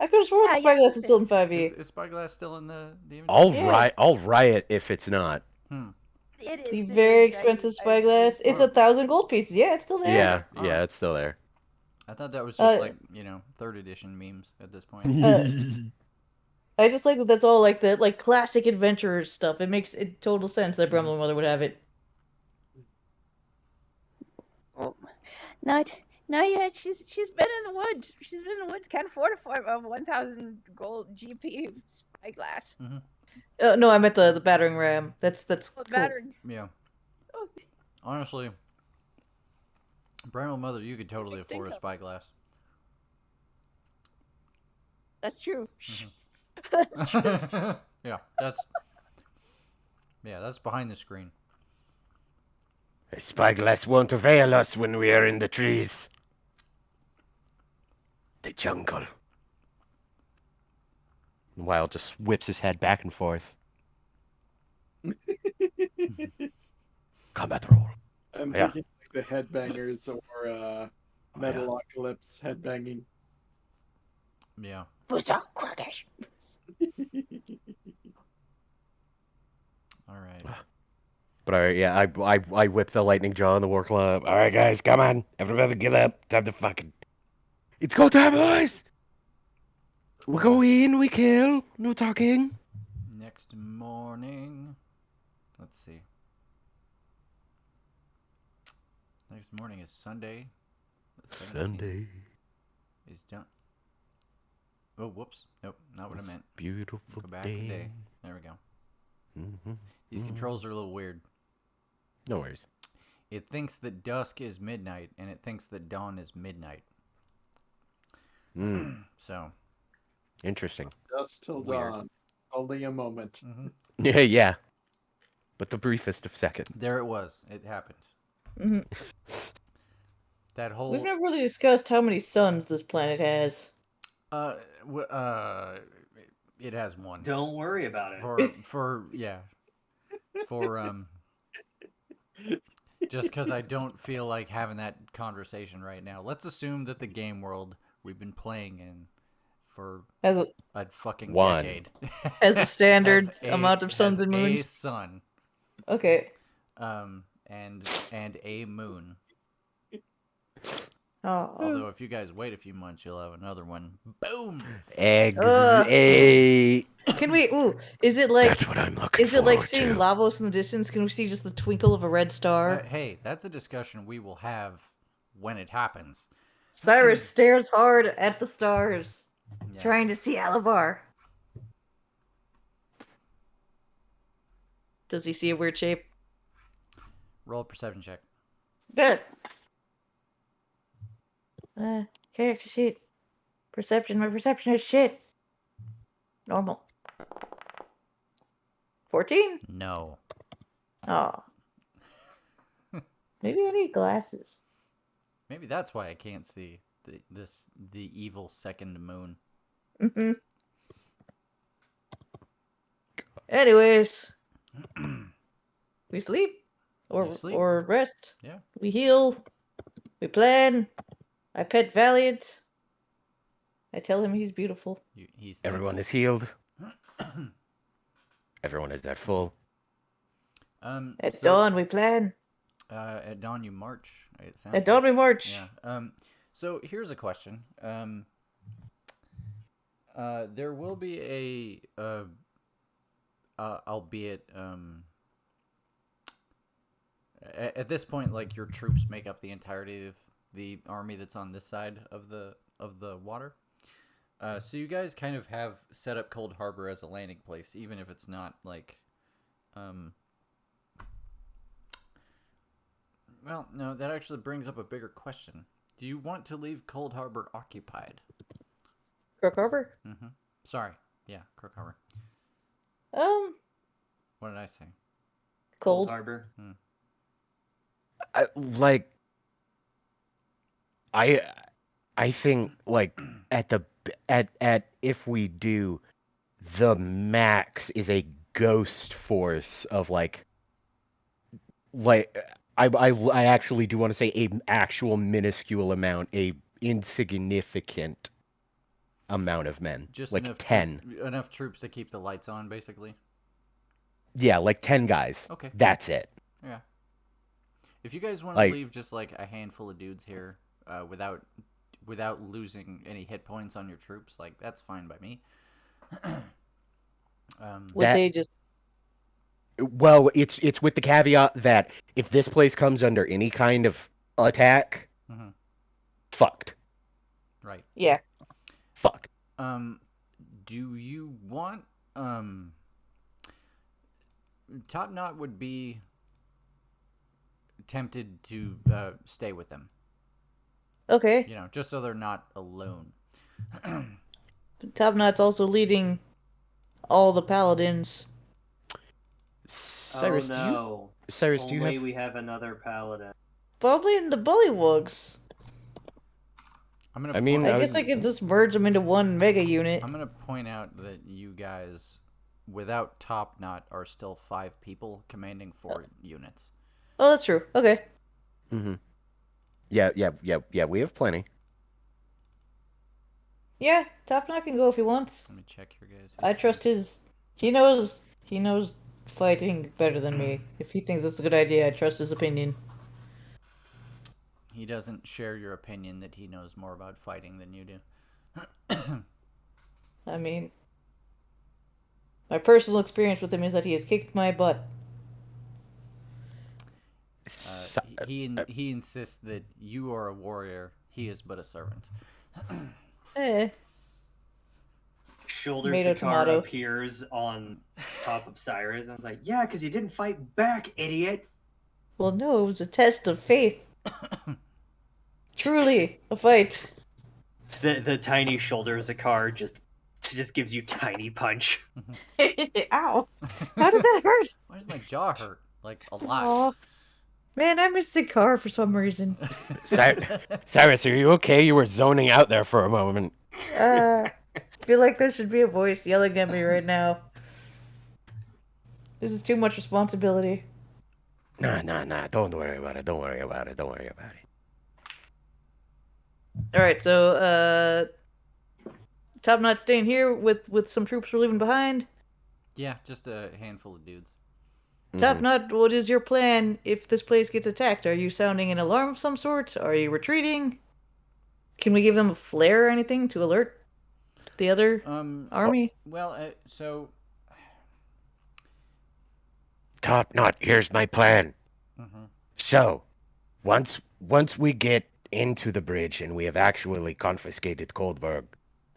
I could have sworn Yeah, the yeah, spyglass it's is still in Is, 5E. is spyglass still in the inventory? I'll riot if it's not. It The is. It very is. expensive I spyglass. It's 1,000 gold pieces. Yeah, it's still there. Yeah, All yeah, right. it's still there. I thought that was just Uh, like 3rd edition memes at this point. I just like that that's all like the classic adventurer stuff. It makes total sense that Bramble Mother would have it. Oh, not yet. She's been in the woods. She's been in the woods. Can't afford a 1,000 gold GP spyglass. No, I meant the battering ram. That's Oh, cool. battering. Yeah. Oh, Honestly, Bramble Mother, you could totally Fixed afford a income. spyglass. that's true. That's true. Yeah, that's behind the screen. A spyglass won't avail us when we are in the trees. The jungle. Wild just whips his head back and forth. Combat roll. I'm Yeah. thinking like the headbangers or Metalocalypse headbanging. Yeah. Buzzsaw crackish. All right. But I whip the lightning jaw in the war club. All right, guys, come on, everybody, get up. Time to fucking. It's go time, boys. We go in, we kill. No talking. Next morning. Let's see. Next morning is Sunday. The 17th Sunday. is done. Oh, whoops. Nope, not what I meant. Beautiful Go back a day. There we go. These controls are a little weird. No worries. It thinks that dusk is midnight, and it thinks that dawn is midnight. So. Interesting. Just till Weird. dawn. Only a moment. Yeah, yeah. But the briefest of seconds. There it was. It happened. Mhm. That whole. We've never really discussed how many suns this planet has. It has one. Don't worry about it. For just because I don't feel like having that conversation right now. Let's assume that the game world we've been playing in for Has a fucking One. decade a standard has a- amount of suns has and a moons. sun, Okay. and a moon. Oh. Although if you guys wait a few months, you'll have another one. Boom. Eggs. Can we? Ooh, is it like? That's what I'm looking Is it like forward seeing to. Lavos in the distance? Can we see just the twinkle of a red star? Hey, that's a discussion we will have when it happens. Cyrus stares hard at the stars, Yeah. trying to see Alavar. Does he see a weird shape? Roll a perception check. Good. Character sheet. Perception. My perception is shit. Normal. 14? No. Oh. Maybe I need glasses. Maybe that's why I can't see the evil second moon. Mm-hmm. Anyways. We sleep. You sleep. Or rest. Yeah. We heal. We plan. I pet Valiant. I tell him he's beautiful. He's Everyone is healed. Everyone is at full. At dawn, we plan. At dawn, you march. It sounds At dawn, like. we march. Yeah. So here's a question. There will be a, albeit, at this point, like, your troops make up the entirety of the army that's on this side of the water. So you guys kind of have set up Cold Harbor as a landing place, even if it's not like, well, no, that actually brings up a bigger question. Do you want to leave Cold Harbor occupied? Crook Harbor? Mm-hmm. Sorry. Yeah, Crook Harbor. What did I say? Cold. Harbor. I think like at if we do, the max is a ghost force of like I actually do want to say a actual minuscule amount, a insignificant amount of men, Just like enough 10. Enough troops to keep the lights on, basically. Yeah, like 10 guys. Okay. That's it. Yeah. If you guys want to Like- leave just like a handful of dudes here, without losing any hit points on your troops, like that's fine by me. Would That- they just... Well, it's with the caveat that if this place comes under any kind of attack, Mhm. fucked. Right. Yeah. Fucked. Do you want Top Knot would be tempted to stay with them. Okay. You know, just so they're not alone. Top Knot's also leading all the paladins. Cyrus, no. Cyrus, Only do you have... we have another paladin. Probably in the bullywugs. I'm gonna. I mean, I guess I could just merge them into one mega unit. I'm gonna point out that you guys, without Top Knot, are still 5 people commanding 4 units. Oh, that's true. Okay. Mm-hmm. Yeah, we have plenty. Yeah, Top Knot can go if he wants. Let me check your guys. I trust his... He knows fighting better than me. If he thinks that's a good idea, I trust his opinion. He doesn't share your opinion that he knows more about fighting than you do. I mean... My personal experience with him is that he has kicked my butt. He insists that you are a warrior. He is but a servant. Shoulder Tomato, Takara tomato. appears on top of Cyrus and I was like, yeah, because you didn't fight back, idiot. Well, no, it was a test of faith. Truly, a fight. The tiny shoulder Zakar just gives you tiny punch. Ow. How did that hurt? Why does my jaw hurt? Like, a lot. Aw. Man, I miss Zakar for some reason. Cyrus, are you okay? You were zoning out there for a moment. I feel like there should be a voice yelling at me right now. This is too much responsibility. Nah. Don't worry about it. Alright, so, Top Knot staying here with some troops we're leaving behind. Yeah, just a handful of dudes. Top Knot, what is your plan if this place gets attacked? Are you sounding an alarm of some sort? Are you retreating? Can we give them a flare or anything to alert the other army? Well, so... Top Knot, here's my plan. So, once we get into the bridge and we have actually confiscated Coldberg,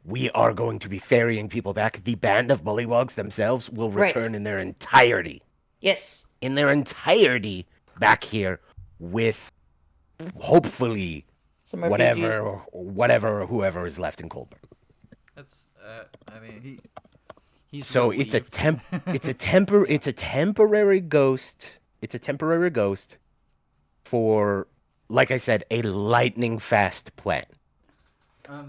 we are going to be ferrying people back. The band of bullywugs themselves will return in their entirety. Yes. In their entirety back here with, hopefully, Some refugees. whatever, whoever is left in Coldburn. That's I mean he's So relieved. it's a temporary ghost. It's a temporary ghost for, like I said, a lightning fast plan. I'll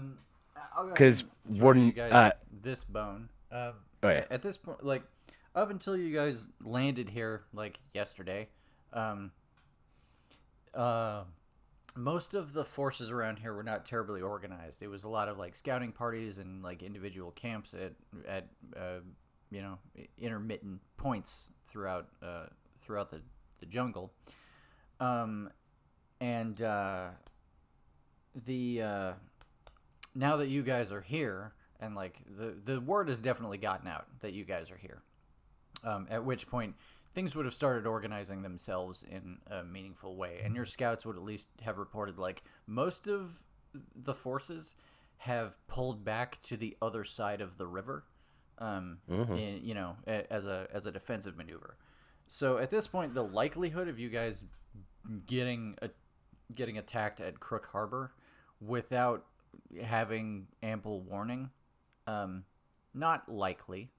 go ahead 'Cause and throw you we're, guys this bone. oh, yeah. At this point, like up until you guys landed here, like yesterday, most of the forces around here were not terribly organized. It was a lot of like scouting parties and like individual camps at you know, intermittent points throughout the jungle. And the now that you guys are here, and like the word has definitely gotten out that you guys are here. At which point things would have started organizing themselves in a meaningful way, and your scouts would at least have reported like most of the forces have pulled back to the other side of the river, in, you know, as a defensive maneuver. So at this point, the likelihood of you guys getting attacked at Crook Harbor without having ample warning, not likely.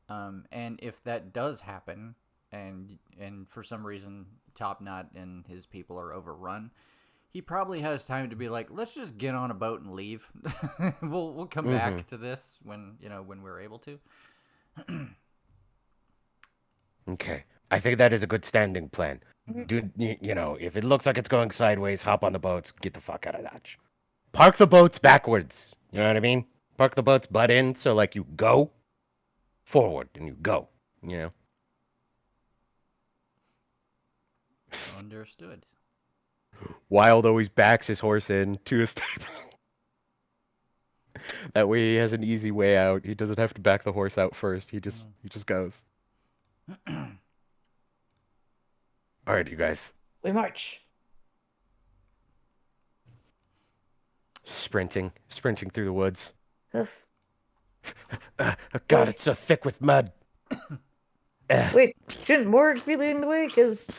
And if that does happen, and for some reason Top Knot and his people are overrun, he probably has time to be like, let's just get on a boat and leave. We'll come back to this when we're able to. Okay. I think that is a good standing plan. You know, if it looks like it's going sideways, hop on the boats, get the fuck out of Dodge. Park the boats backwards. You know what I mean? Park the boats butt in, so like you go forward and you go. You know. Understood. Wild always backs his horse in to a stable. That way he has an easy way out. He doesn't have to back the horse out first. He just goes. All right, you guys. We march. Sprinting through the woods. Hoof. God, it's so thick with mud. Wait, shouldn't Morg be leading the way? Because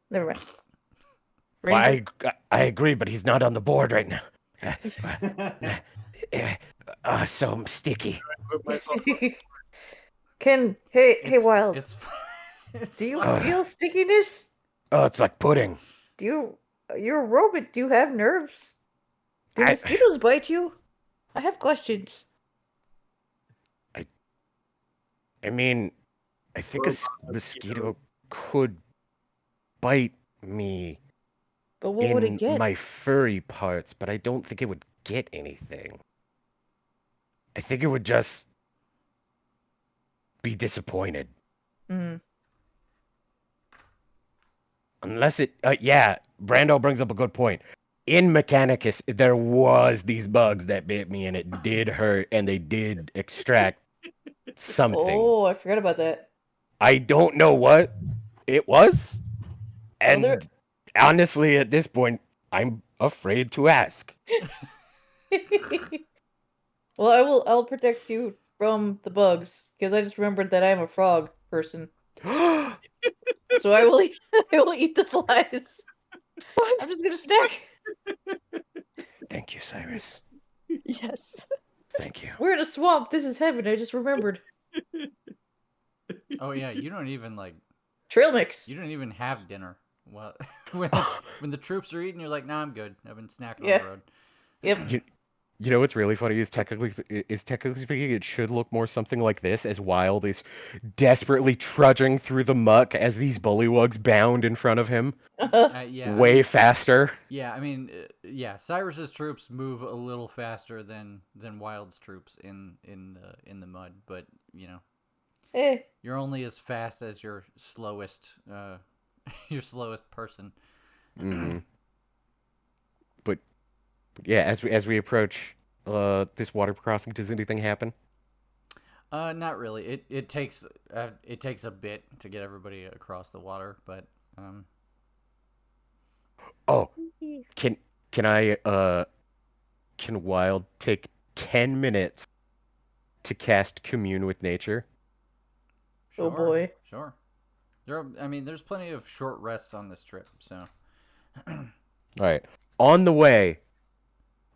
never mind. Well, I agree, but he's not on the board right now. So I'm sticky. Put myself Hey, Wild. It's Do you fine. feel stickiness? Oh, it's like pudding. You're a robot. Do you have nerves? Do mosquitoes bite you? I have questions. I mean, I think a mosquito could bite me But what would it in get? my furry parts, but I don't think it would get anything. I think it would just be disappointed. Mm. Unless it, yeah, Brando brings up a good point. In Mechanicus, there was these bugs that bit me, and it did hurt, and they did extract something. Oh, I forgot about that. I don't know what it was, and honestly, at this point, I'm afraid to ask. Well, I'll protect you from the bugs because I just remembered that I'm a frog person. So I will eat the flies. I'm just gonna snack. Thank you, Cyrus. Yes. Thank you. We're in a swamp. This is heaven. I just remembered. Oh yeah, you don't even like Trail mix. you don't even have dinner. Well, when the troops are eating, you're like, nah, I'm good. I've been snacking on the road. Yep. You know what's really funny is technically speaking, it should look more something like this, as Wild is desperately trudging through the muck as these bullywugs bound in front of him. Yeah, Way faster. Yeah, I mean, yeah, Cyrus's troops move a little faster than Wild's troops in the mud, but you know, you're only as fast as your slowest person. Mm-hmm. But yeah, as we approach this water crossing, does anything happen? Not really. It takes a bit to get everybody across the water, but Oh, can Wild take 10 minutes to cast Commune with Nature? sure, Oh boy. Sure. There's plenty of short rests on this trip, so. All right. On the way,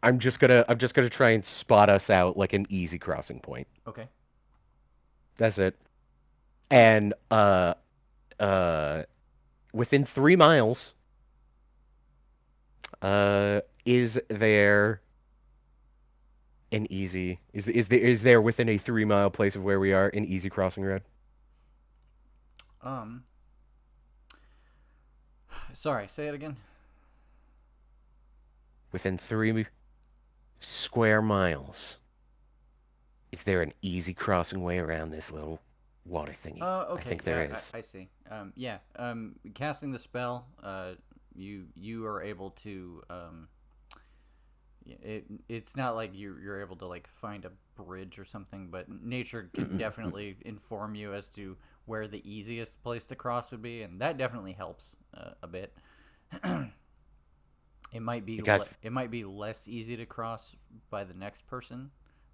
I'm just gonna try and spot us out like an easy crossing point. Okay. That's it. And within 3 miles, is there an easy is there within a 3-mile place of where we are an easy crossing road? Sorry, say it again. Within 3 square miles, is there an easy crossing way around this little water thingy? Okay. I think there Yeah, is. I see. Yeah. Casting the spell, you are able to it's not like you're able to like find a bridge or something, but nature can definitely inform you as to where the easiest place to cross would be, and that definitely helps a bit. It might be Because- it might be less easy to cross by the next person,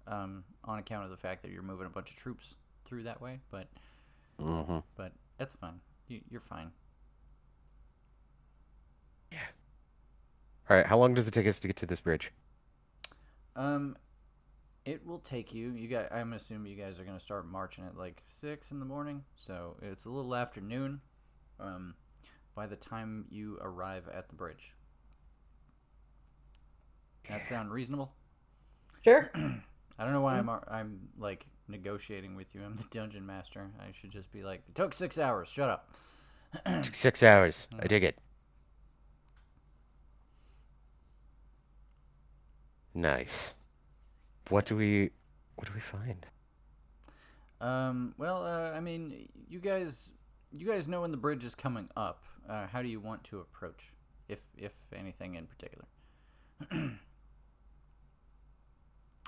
on account of the fact that you're moving a bunch of troops through that way, but that's fine. You're fine. Yeah. All right. How long does it take us to get to this bridge? It will take you. You guys, I'm assuming you guys are gonna start marching at like 6 in the morning, so it's a little afternoon. By the time you arrive at the bridge, that sound reasonable? Sure. I don't know why I'm like negotiating with you. I'm the dungeon master. I should just be like, it took 6 hours. Shut up. 6 hours. I dig it. Nice. What do we find? Well, I mean, you guys know when the bridge is coming up. How do you want to approach, if anything in particular?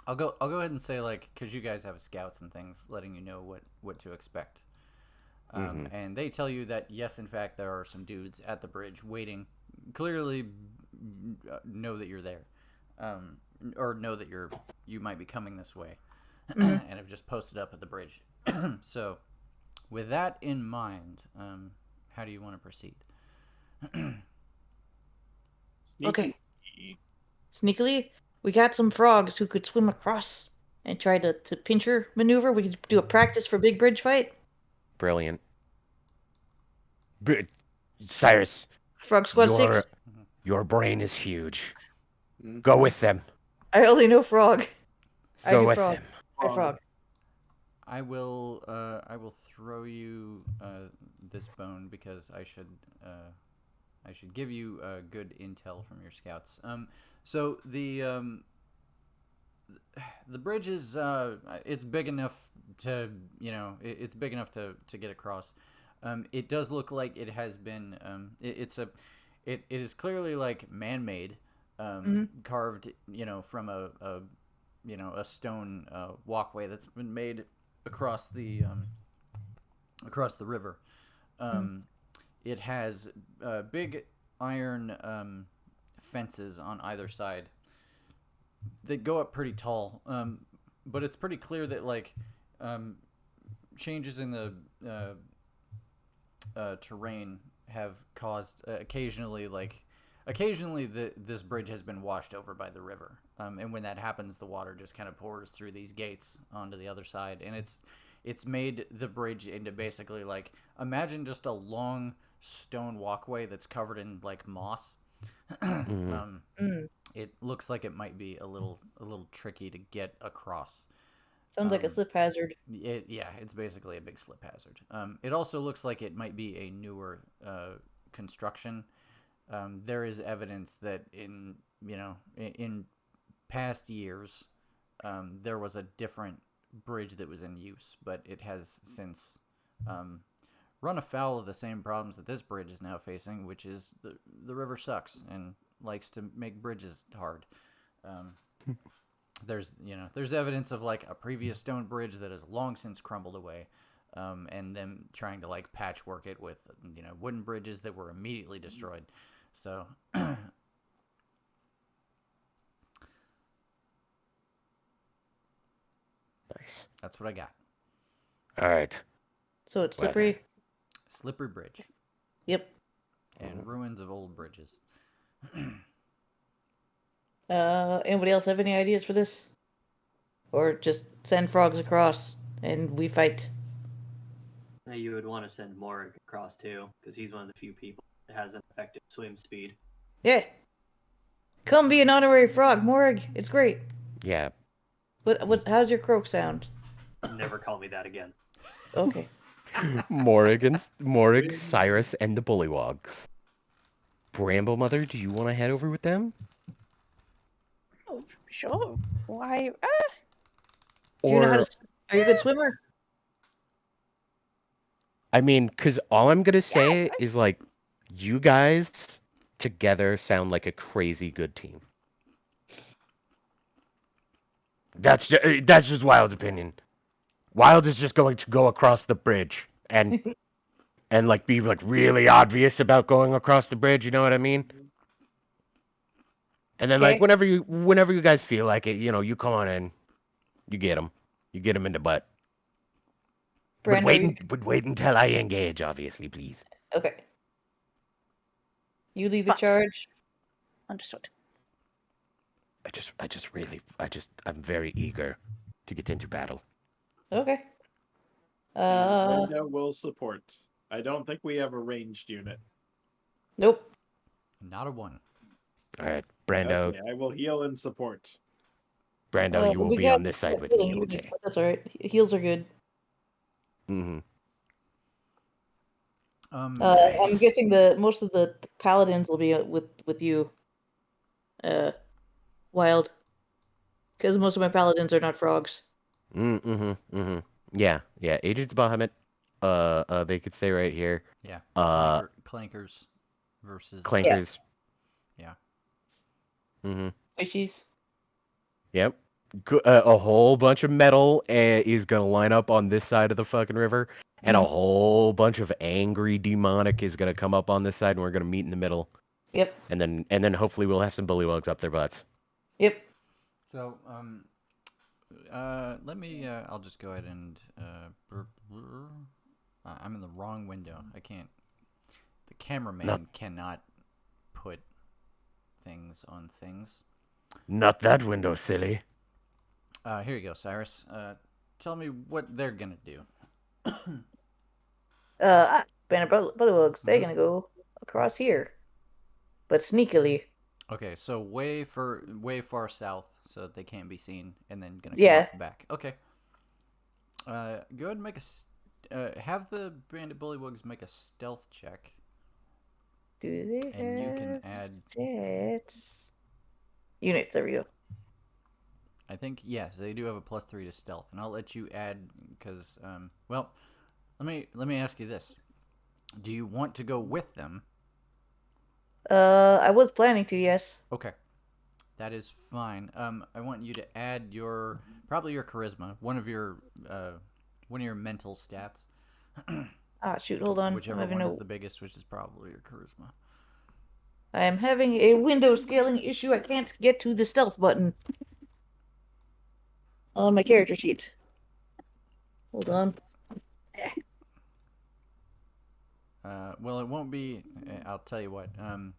I'll go ahead and say, like, because you guys have scouts and things letting you know what to expect. And they tell you that, yes, in fact, there are some dudes at the bridge waiting, clearly know that you're there, or know that you might be coming this way, and have just posted up at the bridge. So, with that in mind, how do you want to proceed? Okay. Sneakily, we got some frogs who could swim across and try to pincher maneuver. We could do a practice for big bridge fight. Brilliant. Cyrus, Frog Squad 6. your brain is huge. Go with them. I only know frog. I Go do with frog. them. I frog. I will throw you this bone because I should give you good intel from your scouts. So the bridge is it's big enough to it's big enough to get across. It does look like it has been it is clearly like man-made, carved from a stone walkway that's been made across the river. It has big iron fences on either side that go up pretty tall, but it's pretty clear that like changes in the terrain have caused occasionally this bridge has been washed over by the river, and when that happens, the water just kind of pours through these gates onto the other side, and it's made the bridge into basically like, imagine just a long stone walkway that's covered in like moss. It looks like it might be a little tricky to get across. Sounds like a slip hazard. It's basically a big slip hazard. It also looks like it might be a newer construction. There is evidence that in past years, there was a different bridge that was in use, but it has since run afoul of the same problems that this bridge is now facing, which is the river sucks and likes to make bridges hard. There's evidence of like a previous stone bridge that has long since crumbled away, and them trying to like patchwork it with wooden bridges that were immediately destroyed. So Nice. that's what I got. All right. So it's slippery. Slippery bridge. Yep. And ruins of old bridges. Anybody else have any ideas for this? Or just send frogs across and we fight? You would want to send Morg across too, because he's one of the few people that has an effective swim speed. Yeah. Come be an honorary frog, Morg. It's great. Yeah. How's your croak sound? Never call me that again. Okay. Morig, Cyrus, and the Bullywogs. Bramble Mother, do you want to head over with them? Oh, sure. Why? Do you know how Or, to are you a good swimmer? I mean, because all I'm going to say is, like, you guys together sound like a crazy good team. That's just Wild's opinion. Wild is just going to go across the bridge and like be like really obvious about going across the bridge. You know what I mean? And then like Okay. whenever you guys feel like it, you come on in, you get them in the butt. But Brando, wait until I engage, obviously, please. okay. You lead the But- charge. Understood. I'm very eager to get into battle. Okay. Brando will support. I don't think we have a ranged unit. Nope. Not a one. All right, Brando. Okay, I will heal and support. Brando, you will we be got on this side with healing me, units, okay? but that's alright. Heals are good. Mm-hmm. I'm Nice. guessing most of the paladins will be with you, Wild, because most of my paladins are not frogs. Yeah. Agents of Bahamut. They could stay right here. Yeah. Clankers versus Clankers. Yeah. Mm-hmm. Fishies. Yep. A whole bunch of metal is gonna line up on this side of the fucking river, and a whole bunch of angry demonic is gonna come up on this side, and we're gonna meet in the middle. Yep. And then hopefully we'll have some bullywugs up their butts. Yep. So, let me, I'll just go ahead and, I'm in the wrong window. I can't, the cameraman cannot put things on things. Not that window, silly. Here you go, Cyrus. Tell me what they're gonna do. Banner Bullywugs, they're gonna go across here, but sneakily. Okay, so way far south, so that they can't be seen, and then gonna come Yeah. up the back. Okay. Go ahead and make have the bandit bullywugs make a stealth check. Do they And you can have add- stats? Units, there we go. I think yes, they do have a +3 to stealth, and I'll let you add because well, let me ask you this: do you want to go with them? I was planning to, yes. Okay, that is fine. I want you to add probably your charisma, one of your mental stats. Ah, shoot, hold on. Whichever one is the biggest, which is probably your charisma. I am having a window scaling issue. I can't get to the stealth button on my character sheet. Hold on. Well, it won't be. I'll tell you what.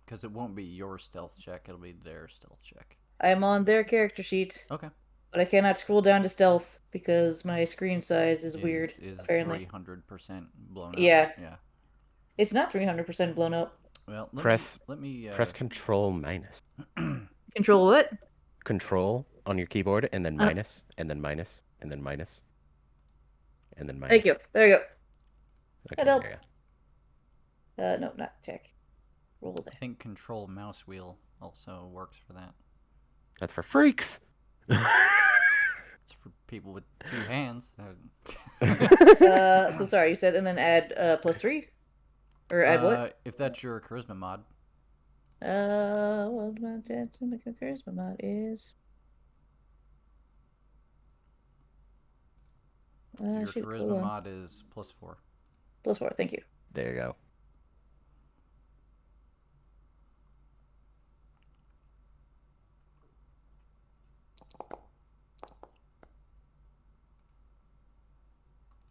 Because it won't be your stealth check. It'll be their stealth check. I am on their character sheet. Okay. But I cannot scroll down to stealth because my screen size is weird. Is apparently 300% blown up? Yeah. Yeah. It's not 300% blown up. Well, Press Press Control minus. Control what? Control on your keyboard, and then minus, and then minus, and then minus, and then minus. Thank you. There you go. Okay, That helped. there you No, not check. Roll I that. think Control mouse wheel also works for that. That's for freaks. It's for people with 2 hands. So sorry, you said and then add +3? Or add what? If that's your charisma mod. Well, my charisma mod is. Your Shoot, hold charisma on. mod is +4. +4, thank you. There you go.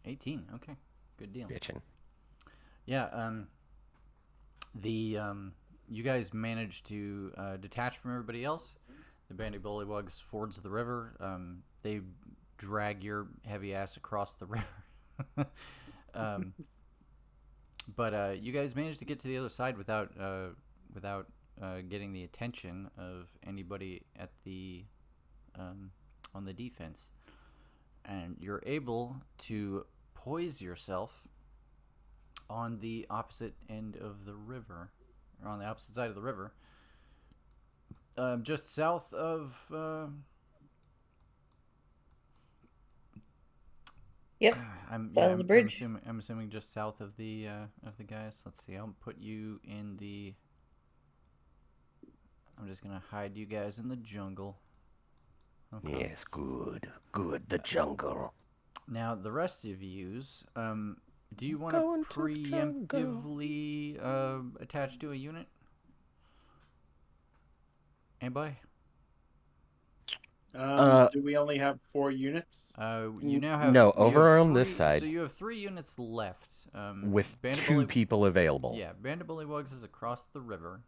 $18. Okay, good deal. Bitchin'. Yeah. You guys managed to detach from everybody else. the Bandy Bullywugs fords the river. They drag your heavy ass across the river. But you guys managed to get to the other side without getting the attention of anybody at the on the defense, and you're able to poise yourself on the opposite end of the river, or on the opposite side of the river, just south of. Yep. South of the bridge. I'm assuming just south of the guys. Let's see. I'll put you in the. I'm just gonna hide you guys in the jungle. Okay. Yes, good. The jungle. Now the rest of yous, do you want to preemptively attach to a unit? Anybody? Do we only have 4 units? You now have over on this side. So you have 3 units left. With 2 people available. Yeah, Band of Bullywugs is across the river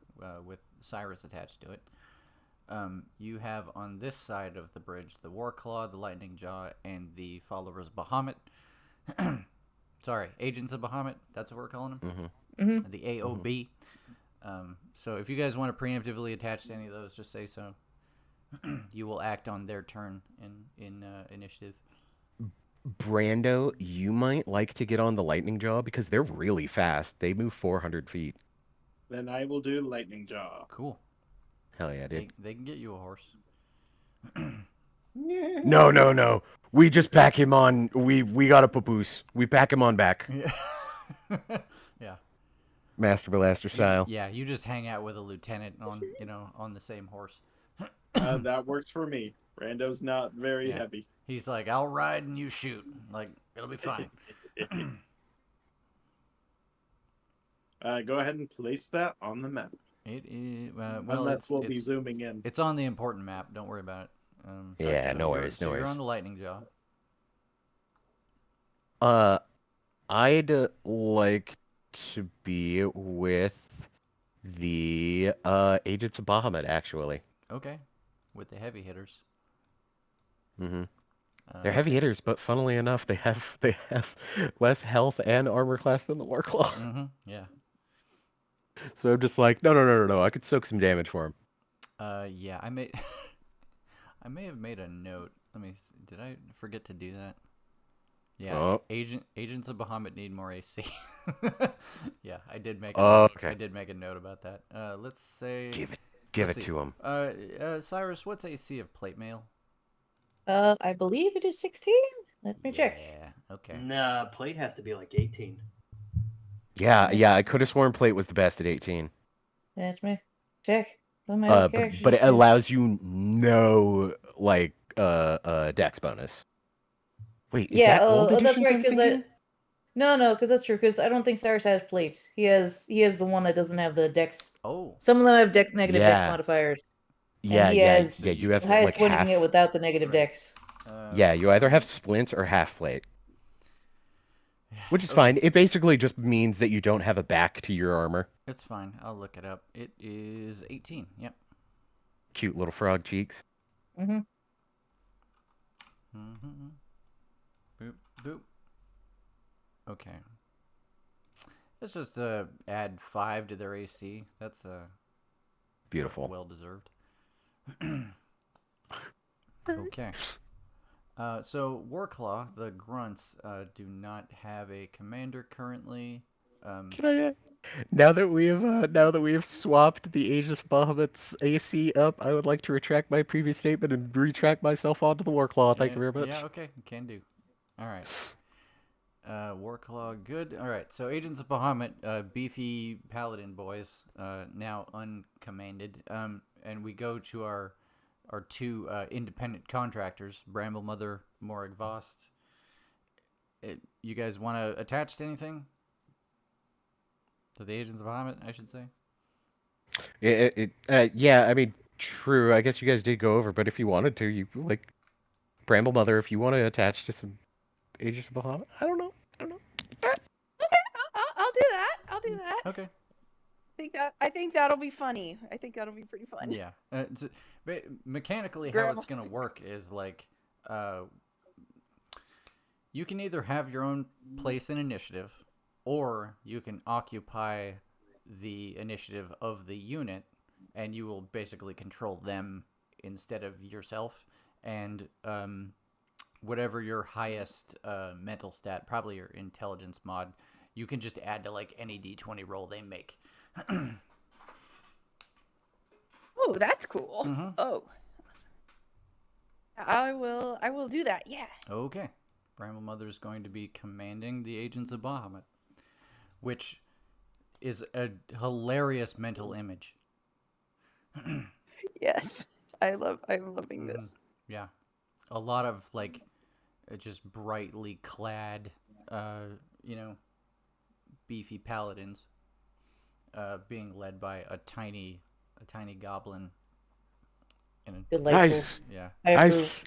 with Cyrus attached to it. You have on this side of the bridge the Warclaw, the Lightning Jaw, and the Followers of Bahamut. Sorry, Agents of Bahamut. That's what we're calling them. Mm-hmm. The AOB. So if you guys want to preemptively attach to any of those, just say so. You will act on their turn in initiative. Brando, you might like to get on the Lightning Jaw because they're really fast. They move 400 feet. Then I will do Lightning Jaw. Cool. Hell yeah, dude. They can get you a horse. No. We just pack him on. We got a papoose. We pack him on back. Yeah. Yeah. Master Blaster style. Yeah, you just hang out with a lieutenant on the same horse. That works for me. Rando's not very heavy. He's like, I'll ride and you shoot. Like, it'll be fine. Go ahead and place that on the map. It is Unless we'll be zooming in. It's on the important map. Don't worry about it. Yeah, no worries. You're on the Lightning Jaw. I'd like to be with the Agents of Bahamut, actually. Okay, with the heavy hitters. Mm-hmm. They're heavy hitters, but funnily enough, they have less health and armor class than the Warclaw. Mm-hmm. Yeah. So I'm just like, no. I could soak some damage for him. Yeah, I may have made a note. Did I forget to do that? Yeah. Oh. Agents of Bahamut need more AC. Yeah, I did make. Okay. I did make a note about that. Let's say. Give it to him. Cyrus, what's AC of plate mail? I believe it is 16. Let me check. Yeah. Okay. Nah, plate has to be like 18. Yeah. I could have sworn plate was the best at 18. Let me check. But it allows you no dex bonus. Wait, is that old that's editions right. I'm Because thinking? no, because that's true. Because I don't think Cyrus has plates. He has the one that doesn't have the dex. Oh. Some of them have negative dex modifiers. Yeah. He has You have the highest like one you half. can get without the negative dex. Yeah, you either have splint or half plate. Which is fine. It basically just means that you don't have a back to your armor. It's fine. I'll look it up. It is 18. Yep. Cute little frog cheeks. Mm-hmm. Mm-hmm. Boop, boop. Okay. Let's just add 5 to their AC. That's Beautiful. well deserved. Okay. So Warclaw, the grunts, do not have a commander currently. Can I? Now that we have swapped the Agents of Bahamut's AC up, I would like to retract my previous statement and retract myself onto the Warclaw. Thank you very much. Yeah. Okay. Can do. All right. Warclaw, good. All right. So Agents of Bahamut, beefy paladin boys, now uncommanded. And we go to our 2 independent contractors, Bramble Mother, Morag Vost. You guys want to attach to anything? To the Agents of Bahamut, I should say. Yeah. I mean, true. I guess you guys did go over, but if you wanted to, you like Bramble Mother. If you want to attach to some Agents of Bahamut, I don't know. Okay, I'll do that. I'll do that. Okay. I think that'll be funny. I think that'll be pretty fun. Yeah. Mechanically, how Grandma. it's gonna work is like, you can either have your own place in initiative, or you can occupy the initiative of the unit, and you will basically control them instead of yourself. And whatever your highest mental stat, probably your intelligence mod, you can just add to like any d20 roll they make. Oh, that's cool. Mhm. Oh, I will do that. Yeah. Okay. Bramble Mother is going to be commanding the agents of Bahamut, which is a hilarious mental image. Yes. I'm loving this. Yeah. A lot of like just brightly clad, beefy paladins, being led by a tiny goblin. Delightful. Yeah. I approve.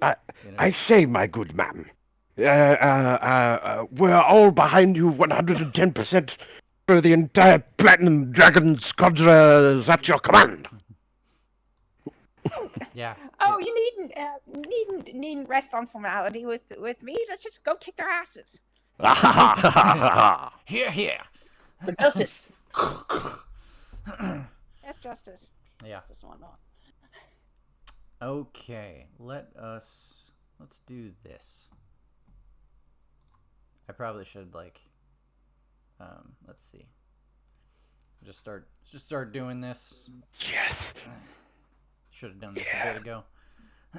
I say, my good man, we're all behind you 110% for the entire Platinum Dragon Squadron is at your command. Yeah. Oh, you needn't rest on formality with me. Let's just go kick their asses. Here. For justice. That's justice. Yeah. Justice and whatnot. Okay, let's do this. I probably should let's see. Just start doing this. Yes. Should have done this a bit ago.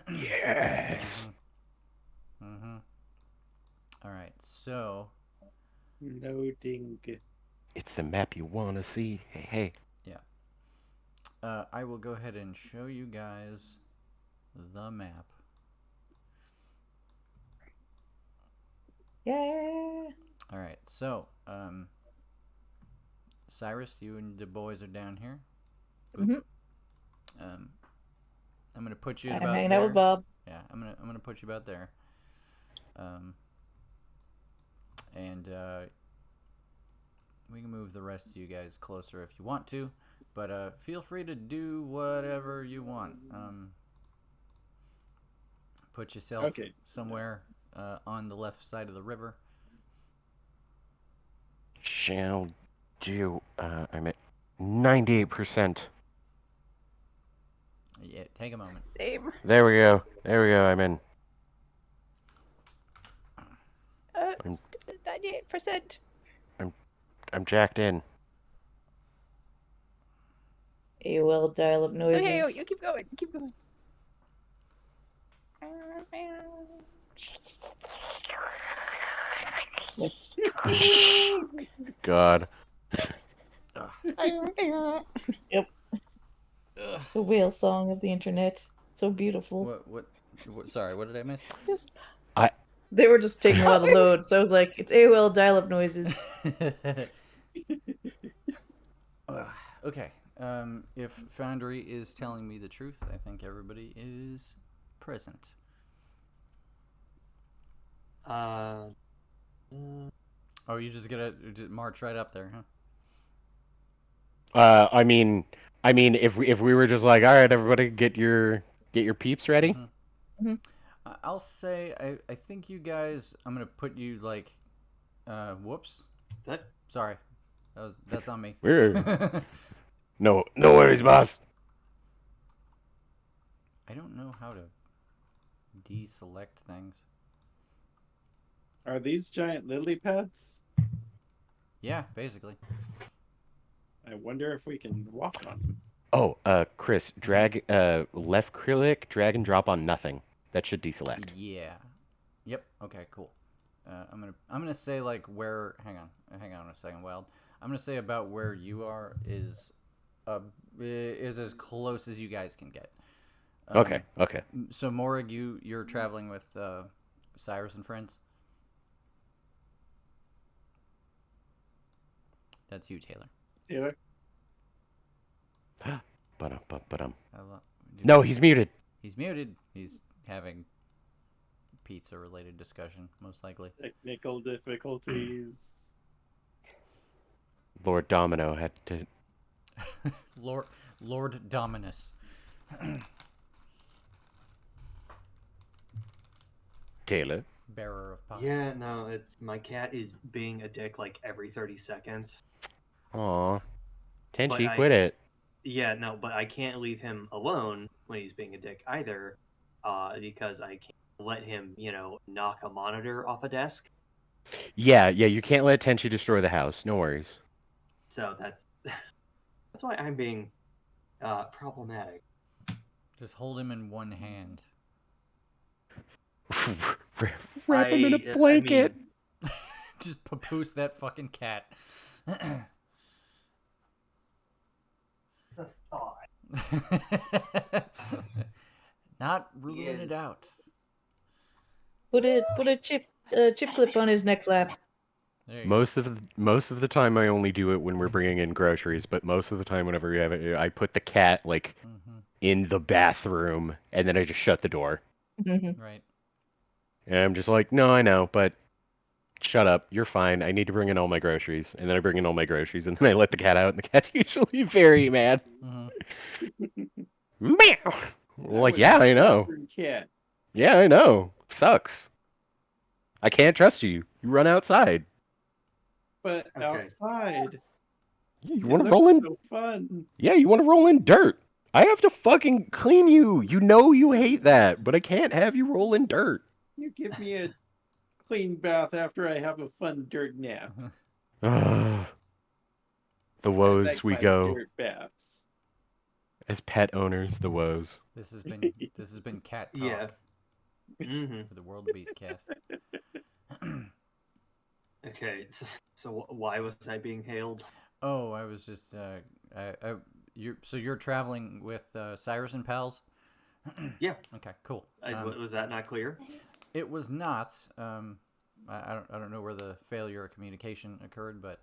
Yes. All right, so Loading. It's the map you want to see. Hey. I will go ahead and show you guys the map. Yeah. All right, so Cyrus, you and the boys are down here. Mhm. I'm gonna put you I'm about hanging there. out with Bob. Yeah, I'm gonna put you about there. And we can move the rest of you guys closer if you want to, but feel free to do whatever you want. Put yourself somewhere on the left side of the river. Shall do. I'm at 98%. Yeah, take a moment. Same. There we go. I'm in. 98%. I'm jacked in. AOL dial-up So noises. hey, you keep going. Keep going. God. Yep. The whale song of the internet. So beautiful. What? Sorry, what did I miss? They were just taking a while to load, so I was like, it's AOL dial-up noises. Okay. If Foundry is telling me the truth, I think everybody is present. Mm, Oh, you just gotta march right up there, huh? I mean, if we were just like, all right, everybody, get your peeps ready. Mhm. I'll say I think you guys. I'm gonna put you like, whoops. What? Sorry, that's on me. We're no worries, boss. I don't know how to deselect things. Are these giant lily pads? Yeah, basically. I wonder if we can walk on them. Oh, Chris, drag left click, drag and drop on nothing. That should deselect. Yeah. Yep. Okay. Cool. I'm gonna say like where. Hang on a second, Wild. I'm gonna say about where you are is as close as you guys can get. Okay. So Morag, you're traveling with Cyrus and friends. That's you, Taylor. Taylor? No, he's muted. He's muted. He's having pizza-related discussion, most likely. Technical difficulties. Lord Domino had to Lord Dominus. Taylor. Bearer of power. Yeah, no, it's my cat is being a dick like every 30 seconds. Aw. But Tenchi, quit it. Yeah, no, but I can't leave him alone when he's being a dick either, because I can't let him, knock a monitor off a desk. Yeah, you can't let Tenchi destroy the house. No worries. So that's why I'm being problematic. Just hold him in one hand. Wrap him in a I blanket. mean, Just papoose that fucking cat. it's a thought. Not ruling it Yes. out. Put a chip clip on his neck flap. There you Most of the time, I only do it when we're bringing in groceries. But most of the time, whenever we have it, I put the cat like go. in the bathroom, and then I just shut the door. Right. And I'm just like, no, I know, but shut up. You're fine. I need to bring in all my groceries, and then I bring in all my groceries, and then I let the cat out, and the cat's usually very mad. Meow. Like, yeah, I know. Cat. Yeah, I know. Sucks. I can't trust you. You run outside. But Okay. outside, You it want to looks roll in? so fun. Yeah, you want to roll in dirt. I have to fucking clean you. You know you hate that, but I can't have you roll in dirt. You give me a clean bath after I have a fun dirt nap. Ugh. The I woes like we my go. dirt baths. As pet owners, the woes. This has been cat talk. Yeah. Mm-hmm. For the World Beast cast. Okay, so why was I being hailed? Oh, I was just you're traveling with Cyrus and pals? Yeah. Okay, cool. Was that not clear? It was not. I don't know where the failure of communication occurred, but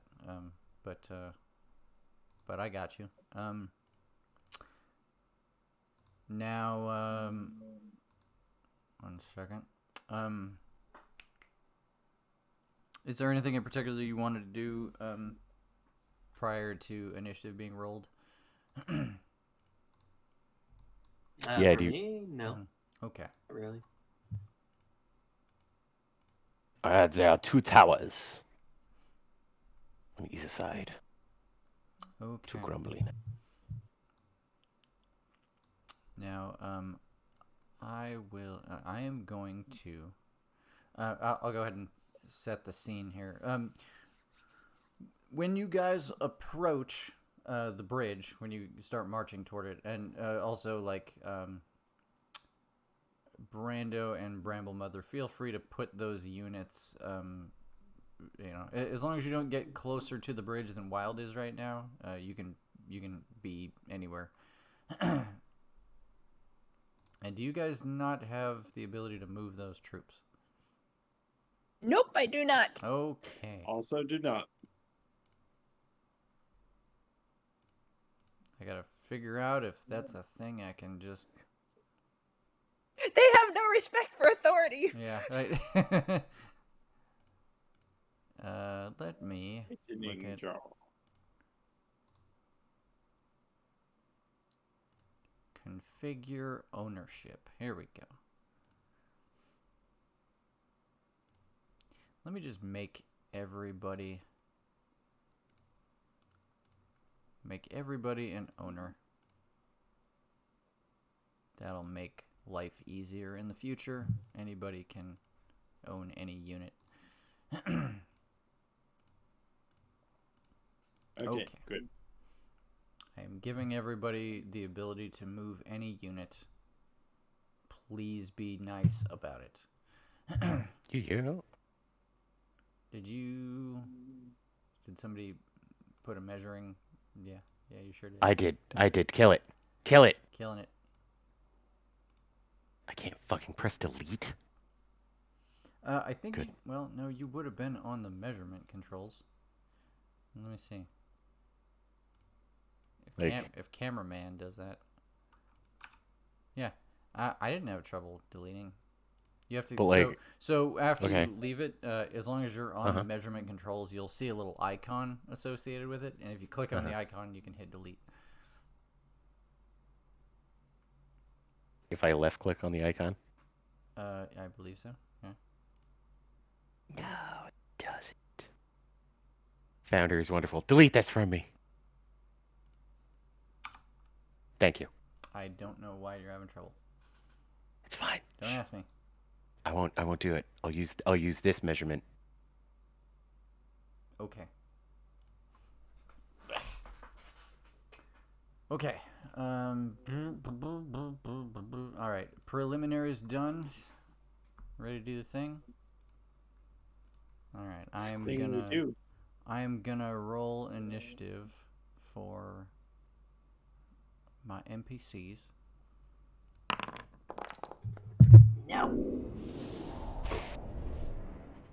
I got you. Now, 1 second. Is there anything in particular you wanted to do prior to initiative being rolled? Yeah, for me, no. Okay. Not really. There are 2 towers on either side. Okay. 2 crumbling. Now, I am going to. I'll go ahead and set the scene here. When you guys approach the bridge, when you start marching toward it, and also like Brando and Bramble Mother, feel free to put those units. As long as you don't get closer to the bridge than Wild is right now, you can be anywhere. And do you guys not have the ability to move those troops? Nope, I do not. Okay. Also do not. I gotta figure out if that's a thing I can just... They have no respect for authority. Yeah, right. Let me look at... Configure ownership. Here we go. Let me just make everybody an owner. That'll make life easier in the future. Anybody can own any unit. Okay, good. I am giving everybody the ability to move any unit. Please be nice about it. Yeah. Did somebody put a measuring? Yeah, you sure did. I did. Kill it. Kill it. Killing it. I can't fucking press delete. I think Good. no, you would have been on the measurement controls. Let me see. If cameraman does that. Yeah, I didn't have trouble deleting. You have to. But, like- So after Okay. you leave it, as long as you're on the measurement controls, you'll see a little icon associated with it, and if you click on the icon, you can hit delete. If I left click on the icon? I believe so. Yeah. No, it doesn't. Founder is wonderful. Delete this from me. Thank you. I don't know why you're having trouble. It's fine. Don't ask me. I won't do it. I'll use this measurement. Okay. Okay. All right. Preliminaries done. Ready to do the thing? All right. I am gonna roll initiative for my NPCs. No.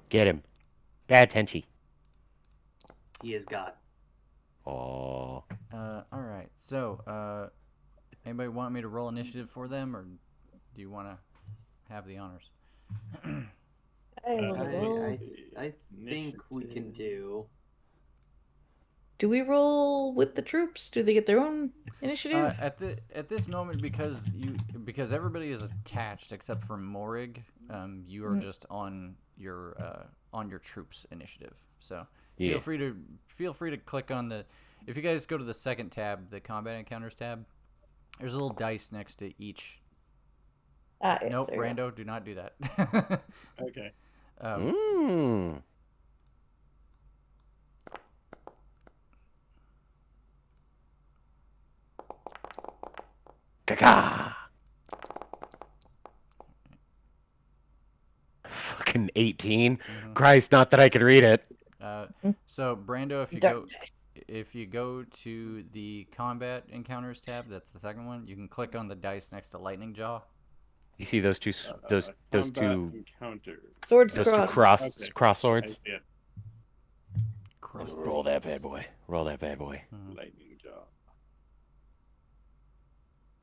Get him. Bad Tenchi. He is God. Oh. All right. So, anybody want me to roll initiative for them, or do you want to have the honors? I think we can do. Do we roll with the troops? Do they get their own initiative? At this moment, because everybody is attached except for Morig, you are just on your troops initiative. So feel free to click on the. If you guys go to the second tab, the combat encounters tab, there's a little dice next to each. Yes, Nope, Rando, do not do that. Okay. Caca. Fucking 18. Christ, not that I could read it. So Brando, if you go to the combat encounters tab, that's the second one. You can click on the dice next to lightning jaw. You see those two those two encounters. Swords those crossed. two cross swords? Yeah. Roll that bad boy. Roll that bad boy. Lightning jaw.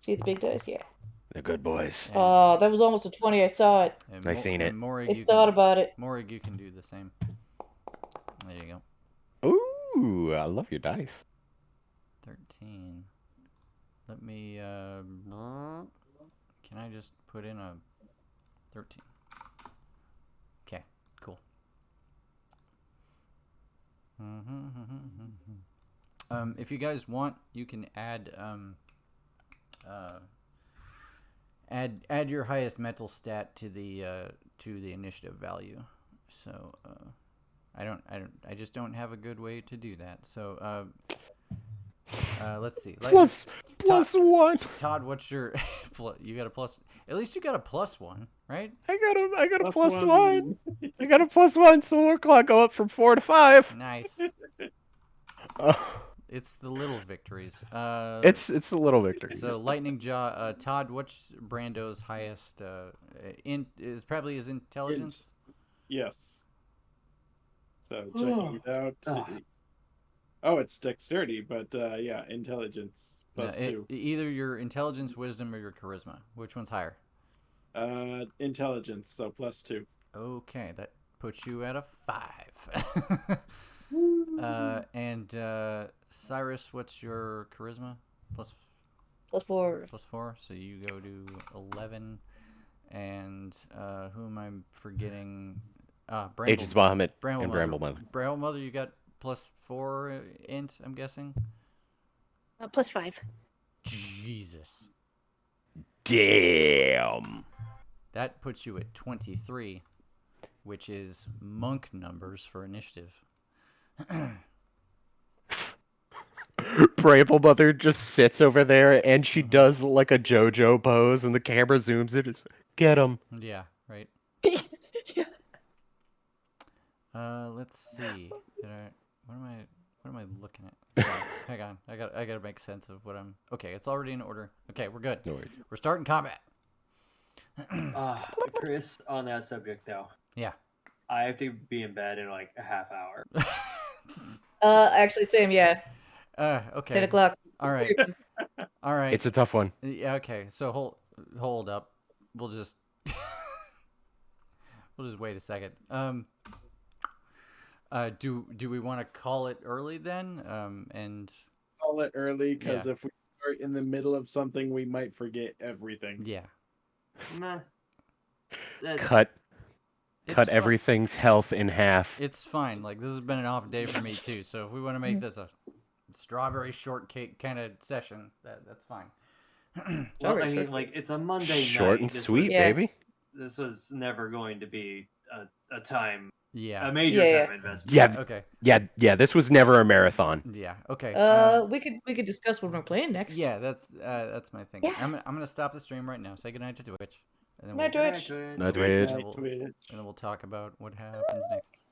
See the big dice? Yeah. The good boys. Oh, that was almost a 20. I saw it. I seen it. Morig, I thought about it. Morig, you can do the same. There you go. Ooh, I love your dice. 13. Let me, can I just put in a 13? Okay, cool. If you guys want, you can add, add your highest mental stat to the initiative value. So, I just don't have a good way to do that. So, let's see. Plus one. Todd, what's your? You got a plus. At least you got a +1, right? I got a plus one. I got a +1, so our clock go up from 4 to 5. Nice. It's the little victories. It's the little victories. So lightning jaw. Todd, what's Brando's highest? Is probably his intelligence. Yes. So checking it out. Oh, it's dexterity, but yeah, intelligence +2. Either your intelligence, wisdom, or your charisma. Which one's higher? Intelligence, so +2. Okay, that puts you at a 5. And Cyrus, what's your charisma? +4. +4. So you go to 11. And who am I forgetting? Agents Bahamut and Bramble Mother. Bramble Mother, you got +4 int, I'm guessing. +5. Jesus. Damn. That puts you at 23, which is monk numbers for initiative. Bramble Mother just sits over there and she does like a JoJo pose and the camera zooms in. Get him. Yeah, right. Yeah. Let's see. What am I looking at? Sorry, hang on. I gotta make sense of what I'm. Okay, it's already in order. Okay, we're good. No worries. We're starting combat. Chris, on that subject though. Yeah. I have to be in bed in like a half hour. Actually, same. Yeah. Okay. 10 o'clock. All right. All right. It's a tough one. Yeah. Okay. So hold up. We'll just. we'll just wait a second. Do we want to call it early then? And Call it early because Yeah. if we start in the middle of something, we might forget everything. yeah, Meh. It's- Cut it's cut fi- everything's health in half. It's fine. Like this has been an off day for me too. So if we want to make this a strawberry shortcake kind of session, that's fine. Well, I Sure. mean, like, it's a Monday Short night. and sweet, Yeah. baby. This was never going to be a time, Yeah. a major Yeah, time investment. Yeah, Okay. yeah. This was never a marathon. Yeah. Okay. We could discuss when we're playing next. Yeah, that's my thing. Yeah. I'm gonna stop the stream right now. Say goodnight to Twitch, and then Night, we'll, Twitch. Not Twitch. and then we'll talk about what happens next.